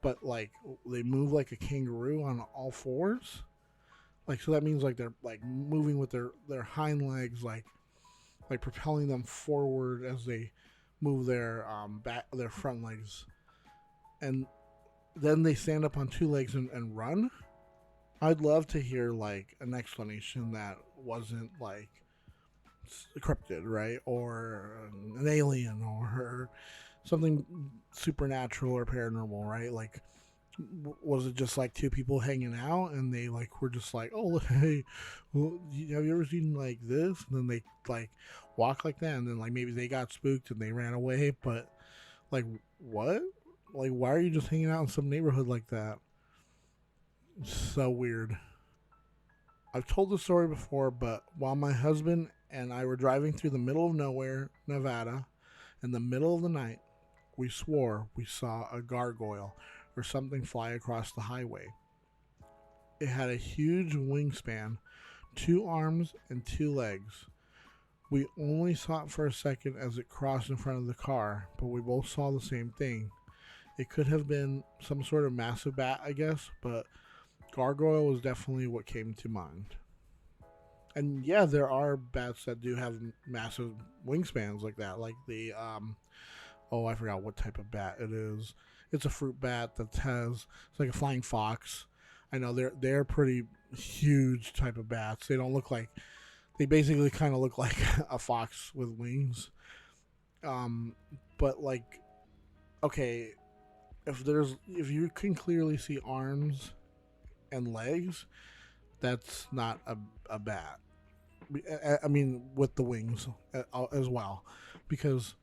S1: but like they move like a kangaroo on all fours. Like, so that means like they're like moving with their hind legs, like propelling them forward as they move their their front legs, and then they stand up on 2 legs and run. I'd love to hear like an explanation that wasn't like a cryptid, right, or an alien, or something supernatural or paranormal, right? Like, was it just like 2 people hanging out and they like were just like, oh, hey, well, have you ever seen like this? And then they like walk like that, and then like maybe they got spooked and they ran away. But like, what? Like, why are you just hanging out in some neighborhood like that? So weird. I've told the story before, but while my husband and I were driving through the middle of nowhere, Nevada, in the middle of the night, we swore we saw a gargoyle or something fly across the highway. It had a huge wingspan, 2 arms and 2 legs. We only saw it for a second as it crossed in front of the car, but we both saw the same thing. It could have been some sort of massive bat, I guess, but gargoyle was definitely what came to mind. And yeah, there are bats that do have massive wingspans like that, like the oh, I forgot what type of bat it is. It's a fruit bat that has it's like a flying fox. I know they're pretty huge type of bats. They don't look like they basically kind of look like a fox with wings. Um, but like okay, if you can clearly see arms and legs, that's not a bat. I mean, with the wings as well, because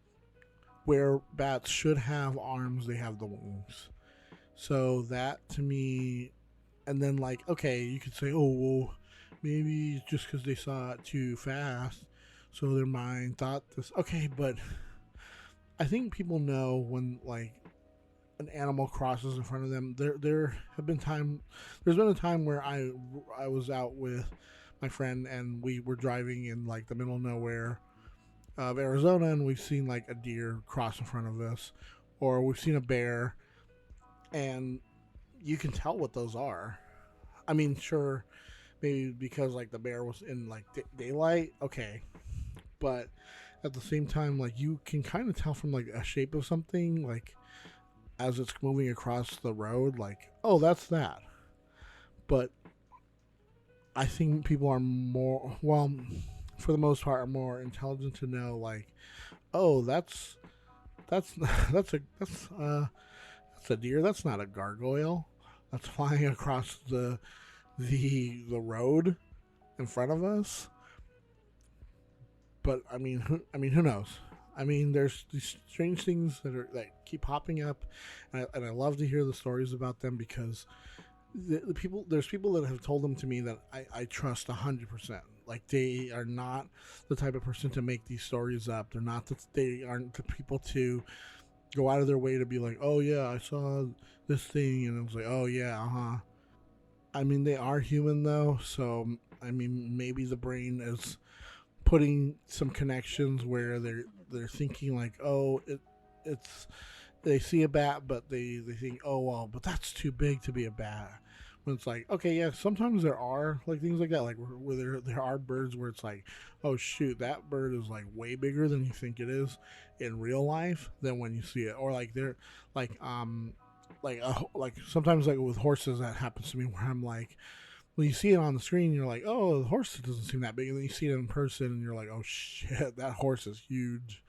S1: where bats should have arms, they have the wings. So that to me, and then like, okay, you could say, oh well, maybe it's just because they saw it too fast, so their mind thought this. Okay, but I think people know when like an animal crosses in front of them. There have been time. There's been a time where I was out with my friend and we were driving in like the middle of nowhere of Arizona, and we've seen like a deer cross in front of us, or we've seen a bear, and you can tell what those are. I mean, sure, maybe because like the bear was in like daylight, okay, but at the same time, like you can kind of tell from like a shape of something, like as it's moving across the road, like, oh, that's that. But I think people are more, well, for the most part, are more intelligent to know, like, oh, that's that's a deer. That's not a gargoyle. That's flying across the road in front of us. But who knows? I mean, there's these strange things that keep popping up, and I love to hear the stories about them because there's people that have told them to me that I trust 100%. Like they are not the type of person to make these stories up. They aren't the people to go out of their way to be like, oh yeah, I saw this thing, and I was like, oh yeah, I mean, they are human though, so I mean, maybe the brain is putting some connections where they're thinking like, oh, it's they see a bat, but they think, oh well, but that's too big to be a bat. When it's like, okay, yeah, sometimes there are like things like that, like where there are birds where it's like, oh shoot, that bird is like way bigger than you think it is in real life than when you see it, or like they're like like sometimes like with horses that happens to me where I'm like, when you see it on the screen, you're like, oh, the horse doesn't seem that big, and then you see it in person, and you're like, oh shit, that horse is huge.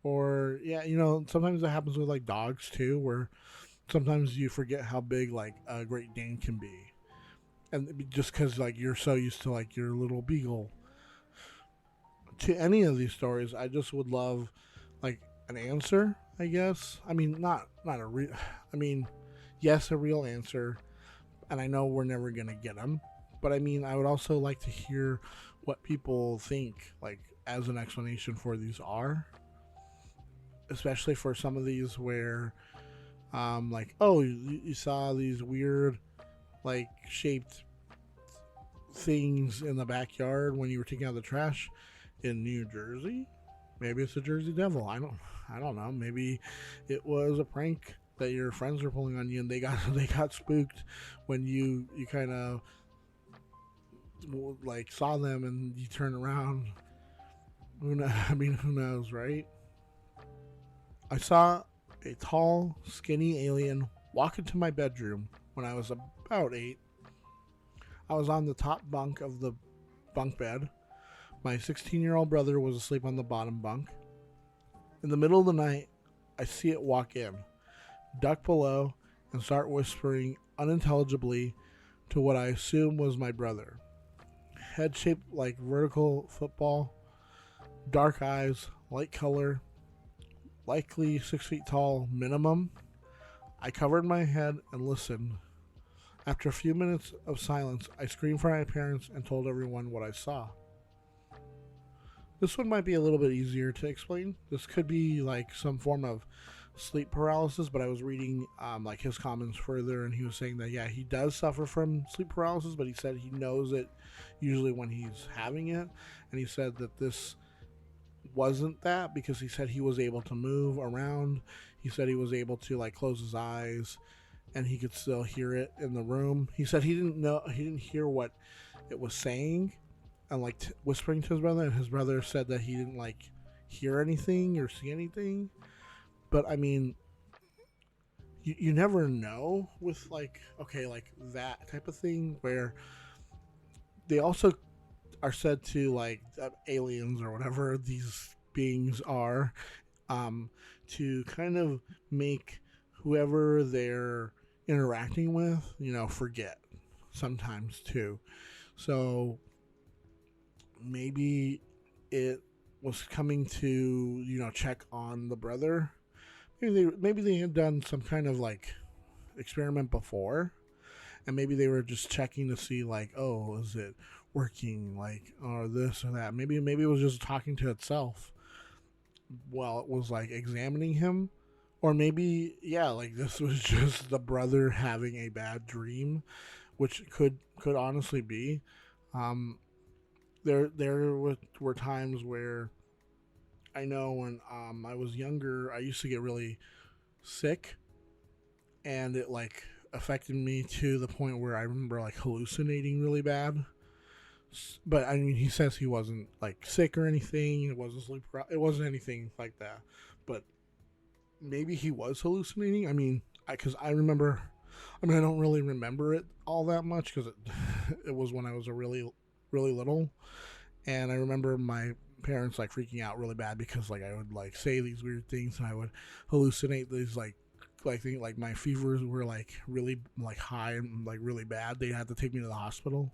S1: Or yeah, sometimes that happens with like dogs too, where sometimes you forget how big like a Great Dane can be, and just because like you're so used to like your little beagle. To any of these stories, I just would love like an answer. I guess. I mean, not a real. I mean, yes, a real answer, and I know we're never gonna get them. But I mean, I would also like to hear what people think, like as an explanation for these are, especially for some of these where like, oh, you saw these weird like shaped things in the backyard when you were taking out the trash in New Jersey. Maybe it's a Jersey Devil. I don't know. Maybe it was a prank that your friends were pulling on you, and they got spooked when you kind of like saw them and you turn around. I mean, who knows, right? I saw a tall, skinny alien walk into my bedroom when I was about 8. I was on the top bunk of the bunk bed. My 16-year-old brother was asleep on the bottom bunk. In the middle of the night, I see it walk in, duck below, and start whispering unintelligibly to what I assume was my brother. Head shaped like vertical football, dark eyes, light color, likely 6 feet tall minimum. I covered my head and listened. After a few minutes of silence, I screamed for my parents and told everyone what I saw. This one might be a little bit easier to explain. This could be like some form of sleep paralysis, but I was reading like his comments further, and he was saying that yeah, he does suffer from sleep paralysis, but he said he knows it usually when he's having it, and he said that this wasn't that because he said he was able to move around. He said he was able to like close his eyes, and he could still hear it in the room. He said he didn't hear what it was saying, and like whispering to his brother, and his brother said that he didn't like hear anything or see anything. But I mean, you never know with like okay, like that type of thing where they also are said to like aliens or whatever these beings are, to kind of make whoever they're interacting with, forget sometimes too. So maybe it was coming to check on the brother. Maybe they had done some kind of like experiment before, and maybe they were just checking to see like, oh, is it working, like, or this or that. Maybe it was just talking to itself while it was like examining him. Or maybe like this was just the brother having a bad dream, which could honestly be. Um, there were times where I know when I was younger, I used to get really sick, and it like affected me to the point where I remember like hallucinating really bad. But I mean, he says he wasn't like sick or anything. It wasn't sleep. It wasn't anything like that. But maybe he was hallucinating. I mean, because I remember. I mean, I don't really remember it all that much because it was when I was a really little, and I remember my parents like freaking out really bad because like I would like say these weird things and I would hallucinate these like think like my fevers were like really like high and like really bad. They had to take me to the hospital.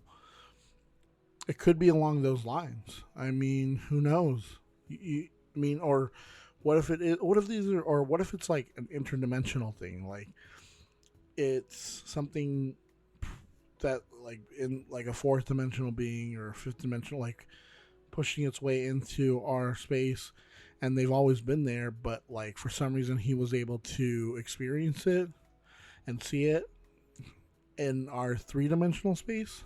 S1: It could be along those lines. I mean, who knows? I mean, or what if it is? What if these are? Or what if it's like an interdimensional thing? Like it's something that like in like a fourth dimensional being or a fifth dimensional, like pushing its way into our space, and they've always been there, but like for some reason he was able to experience it and see it in our three-dimensional space.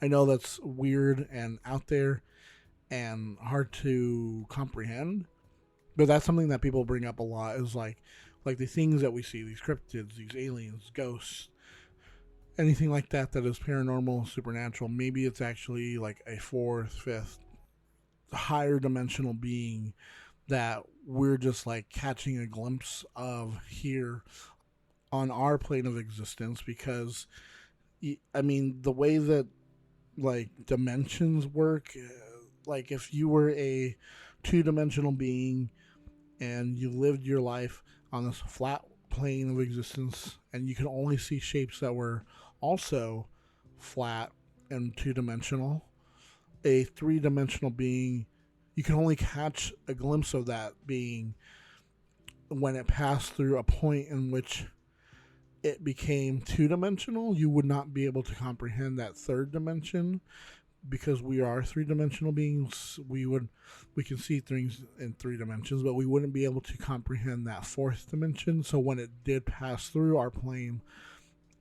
S1: I know that's weird and out there and hard to comprehend, but that's something that people bring up a lot is like the things that we see, these cryptids, these aliens, ghosts, anything like that is paranormal, supernatural. Maybe it's actually like a fourth, fifth, higher dimensional being that we're just like catching a glimpse of here on our plane of existence. Because I mean, the way that like dimensions work, like if you were a two-dimensional being and you lived your life on this flat plane of existence and you could only see shapes that were also flat and two-dimensional, a three-dimensional being, you can only catch a glimpse of that being when it passed through a point in which it became two-dimensional. You would not be able to comprehend that third dimension because we are three-dimensional beings. We can see things in three dimensions, but we wouldn't be able to comprehend that fourth dimension. So when it did pass through our plane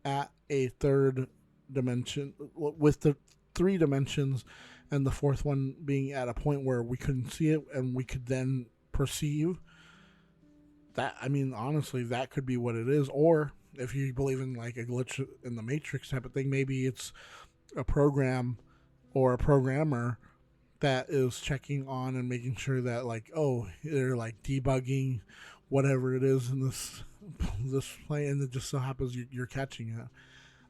S1: at a third dimension with the three dimensions and the fourth one being at a point where we couldn't see it and we could then perceive that, I mean, honestly, that could be what it is. Or if you believe in like a glitch in the Matrix type of thing, maybe it's a program or a programmer that is checking on and making sure that like, oh, they're like debugging whatever it is in this plane, and it just so happens you're catching it.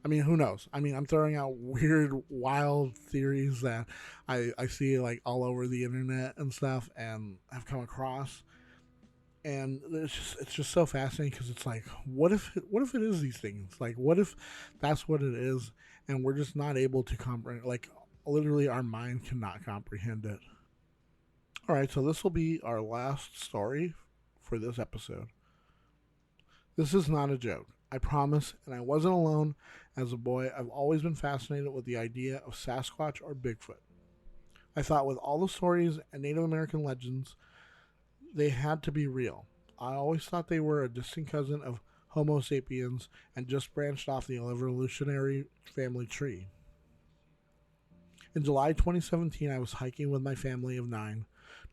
S1: I mean, who knows? I mean, I'm throwing out weird, wild theories that I see like all over the internet and stuff, and have come across. And it's just so fascinating because it's like, what if it is these things? Like, what if that's what it is, and we're just not able to comprehend? Like, literally, our mind cannot comprehend it. All right, so this will be our last story for this episode. This is not a joke. I promise, and I wasn't alone. As a boy, I've always been fascinated with the idea of Sasquatch or Bigfoot. I thought with all the stories and Native American legends, they had to be real. I always thought they were a distant cousin of Homo sapiens and just branched off the evolutionary family tree. In July 2017, I was hiking with my family of 9,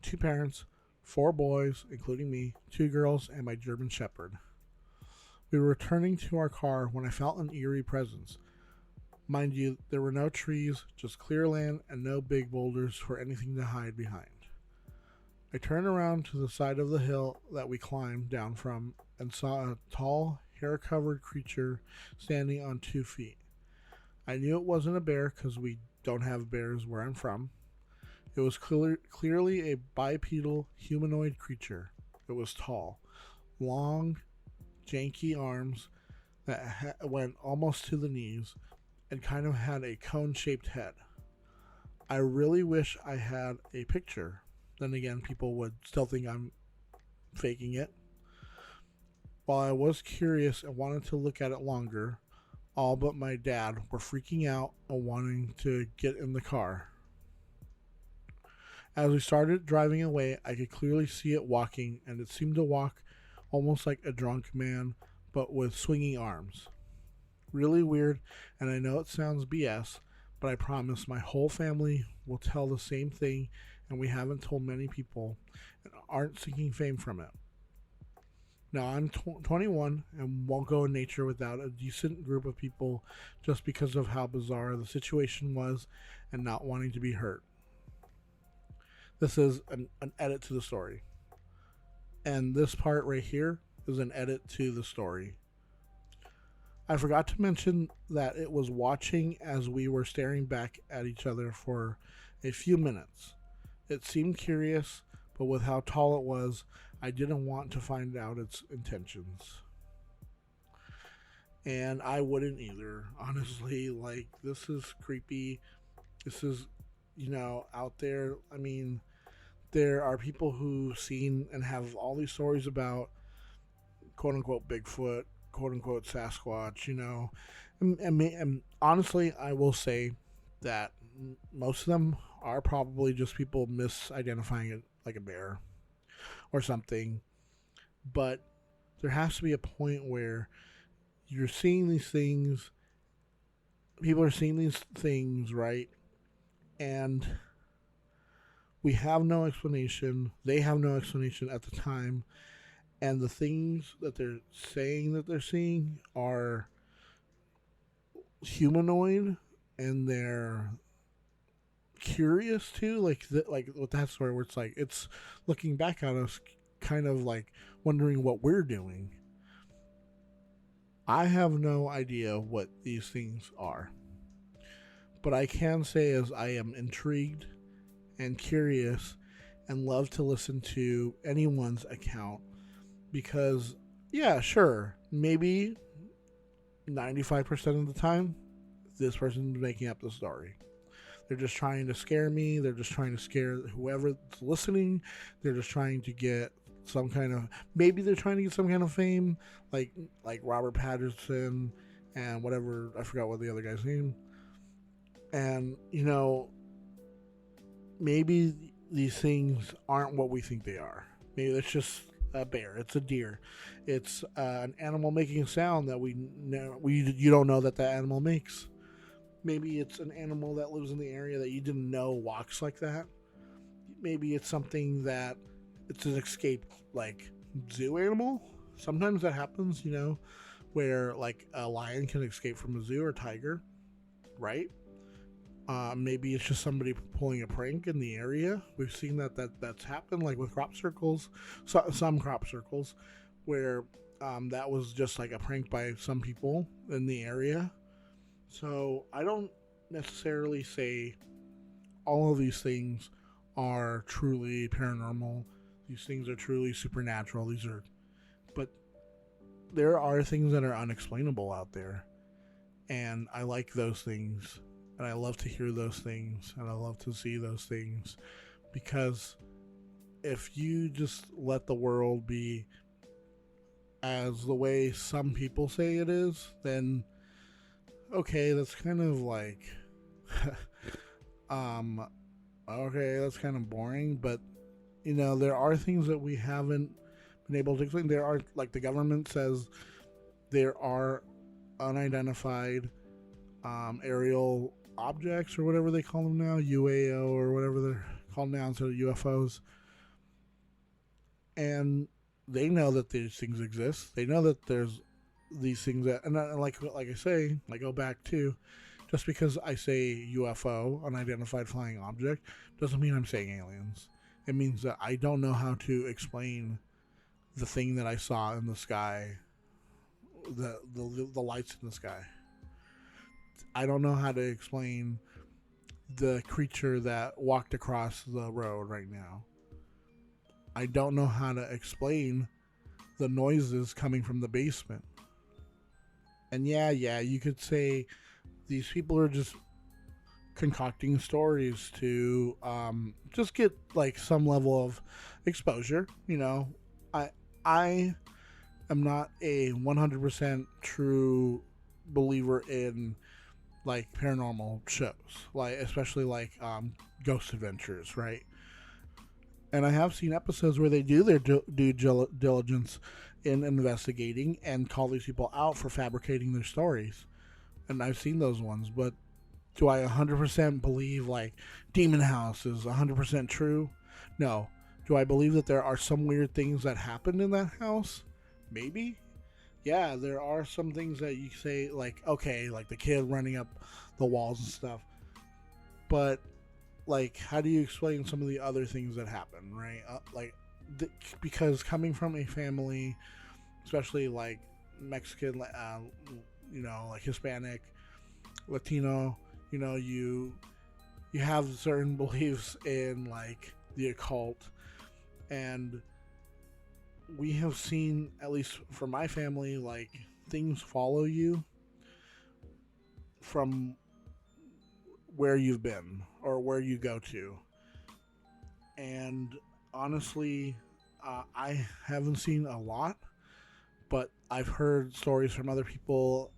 S1: 2 parents, 4 boys, including me, 2 girls, and my German Shepherd. We were returning to our car when I felt an eerie presence. Mind you, there were no trees, just clear land and no big boulders for anything to hide behind. I turned around to the side of the hill that we climbed down from and saw a tall, hair-covered creature standing on 2 feet. I knew it wasn't a bear because we don't have bears where I'm from. It was clearly a bipedal humanoid creature. It was tall, long, janky arms that went almost to the knees and kind of had a cone-shaped head. I really wish I had a picture. Then again, people would still think I'm faking it. While I was curious and wanted to look at it longer, all but my dad were freaking out and wanting to get in the car. As we started driving away, I could clearly see it walking, and it seemed to walk almost like a drunk man, but with swinging arms. Really weird, and I know it sounds BS, but I promise my whole family will tell the same thing, and we haven't told many people and aren't seeking fame from it. Now, I'm 21 and won't go in nature without a decent group of people just because of how bizarre the situation was and not wanting to be hurt. This is an edit to the story. And this part right here is an edit to the story. I forgot to mention that it was watching as we were staring back at each other for a few minutes. It seemed curious, but with how tall it was, I didn't want to find out its intentions. And I wouldn't either. Honestly, like, this is creepy. This is, out there. I mean, there are people who've seen and have all these stories about quote unquote Bigfoot, quote unquote Sasquatch, And honestly, I will say that most of them are probably just people misidentifying it like a bear or something. But there has to be a point where you're seeing these things, people are seeing these things, right? And we have no explanation. They have no explanation at the time. And the things that they're saying that they're seeing are humanoid, and they're curious too. Like with that story, where it's looking back at us, kind of like wondering what we're doing. I have no idea what these things are, but I can say is I am intrigued and curious and love to listen to anyone's account, because yeah, sure, maybe 95% of the time this person's making up the story. They're just trying to scare me. They're just trying to scare whoever's listening. They're just trying to get some kind of, maybe they're trying to get some kind of fame, like Robert Patterson and whatever, I forgot what the other guy's name. And maybe these things aren't what we think they are. Maybe it's just a bear, it's a deer, it's an animal making a sound that you don't know that animal makes. Maybe it's an animal that lives in the area that you didn't know walks like that. Maybe it's something that it's an escaped zoo animal. Sometimes that happens, where like a lion can escape from a zoo or tiger, right? Maybe it's just somebody pulling a prank in the area. We've seen that's happened, like with crop circles, some crop circles, where that was just like a prank by some people in the area. So I don't necessarily say all of these things are truly paranormal. These things are truly supernatural. But there are things that are unexplainable out there, and I like those things. And I love to hear those things, and I love to see those things, because if you just let the world be as the way some people say it is, then okay, that's kind of like, um, okay, that's kind of boring. But there are things that we haven't been able to explain. There are, like the government says, there are unidentified aerial objects or whatever they call them now, UAO or whatever they're called now instead of UFOs. And they know that these things exist. They know that there's these things that, and like I say, I go back to, just because I say UFO, unidentified flying object, doesn't mean I'm saying aliens. It means that I don't know how to explain the thing that I saw in the sky, the lights in the sky. I don't know how to explain the creature that walked across the road right now. I don't know how to explain the noises coming from the basement. And yeah, you could say these people are just concocting stories to just get like some level of exposure. I am not a 100% true believer in like paranormal shows, like especially like Ghost Adventures, right? And I have seen episodes where they do their due diligence in investigating and call these people out for fabricating their stories. And I've seen those ones, but do I 100% believe like Demon House is 100% true? No. Do I believe that there are some weird things that happened in that house? Maybe. Yeah, there are some things that you say like, okay, like the kid running up the walls and stuff. But like, how do you explain some of the other things that happen, right? Because coming from a family, especially like Mexican, like Hispanic, Latino, you have certain beliefs in like the occult, and we have seen, at least for my family, like things follow you from where you've been or where you go to. And honestly, I haven't seen a lot, but I've heard stories from other people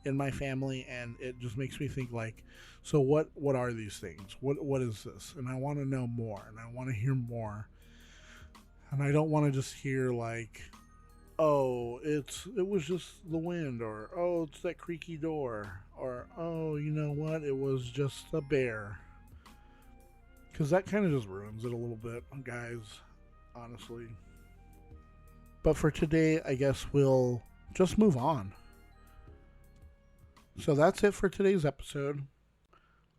S1: in my family, and it just makes me think like, so what are these things? What is this? And I want to know more, and I want to hear more. And I don't want to just hear like, oh, it was just the wind, or oh, it's that creaky door, or oh, you know what, it was just a bear. Because that kind of just ruins it a little bit, guys, honestly. But for today, I guess we'll just move on. So that's it for today's episode.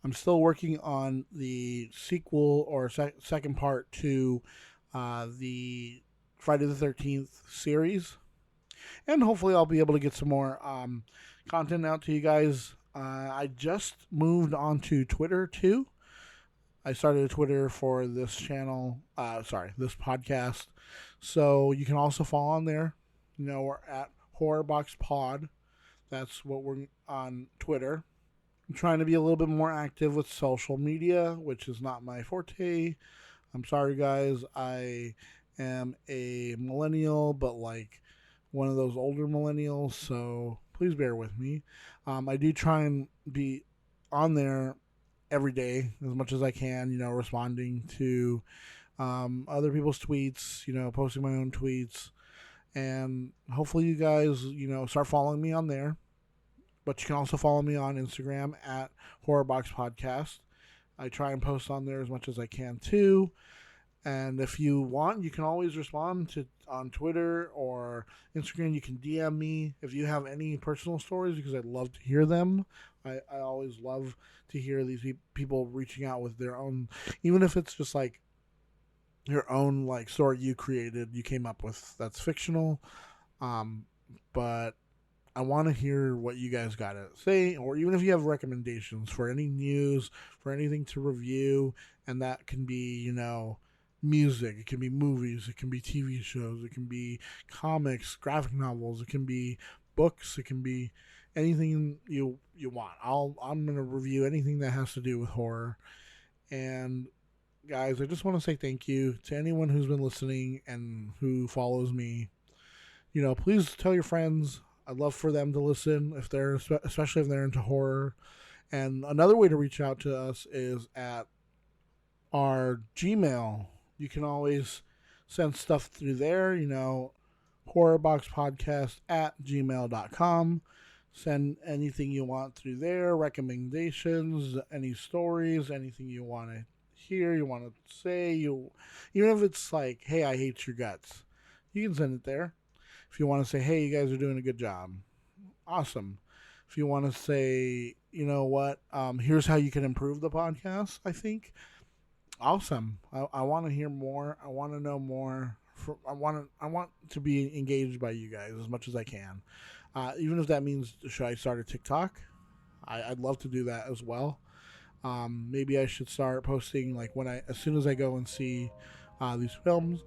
S1: I'm still working on the sequel or second part to the Friday the 13th series. And hopefully I'll be able to get some more content out to you guys. I just moved on to Twitter too. I started a Twitter for this channel, this podcast. So you can also follow on there. We're at Horrorbox Pod. That's what we're on Twitter. I'm trying to be a little bit more active with social media, which is not my forte. I'm sorry, guys. I am a millennial, but like one of those older millennials, so please bear with me. I do try and be on there every day as much as I can, responding to other people's tweets, posting my own tweets. And hopefully you guys, start following me on there. But you can also follow me on Instagram at Horrorbox Podcast. I try and post on there as much as I can too. And if you want, you can always respond on Twitter or Instagram. You can DM me if you have any personal stories, because I'd love to hear them. I always love to hear these people reaching out with their own, even if it's just like your own like story you created, you came up with that's fictional. But I want to hear what you guys got to say, or even if you have recommendations for any news, for anything to review, and that can be, music, it can be movies, it can be TV shows, it can be comics, graphic novels, it can be books, it can be anything you want. I'm going to review anything that has to do with horror. And guys, I just want to say thank you to anyone who's been listening and who follows me. please tell your friends. I'd love for them to listen especially if they're into horror. And another way to reach out to us is at our Gmail. You can always send stuff through there, horrorboxpodcast@gmail.com. Send anything you want through there, recommendations, any stories, anything you want to hear, you want to say. Even if it's like, hey, I hate your guts, you can send it there. If you want to say, hey, you guys are doing a good job, awesome. If you want to say, you know what, here's how you can improve the podcast, I think, awesome. I want to hear more. I want to know more. I want to be engaged by you guys as much as I can. Even if that means, should I start a TikTok? I'd love to do that as well. Maybe I should start posting like as soon as I go and see these films.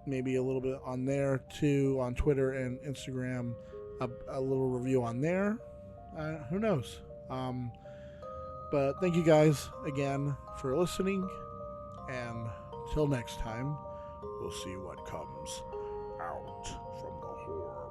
S1: Maybe a little bit on there too, on Twitter and Instagram. A little review on there. Who knows? But thank you guys again for listening. And till next time, we'll see what comes out from the horror.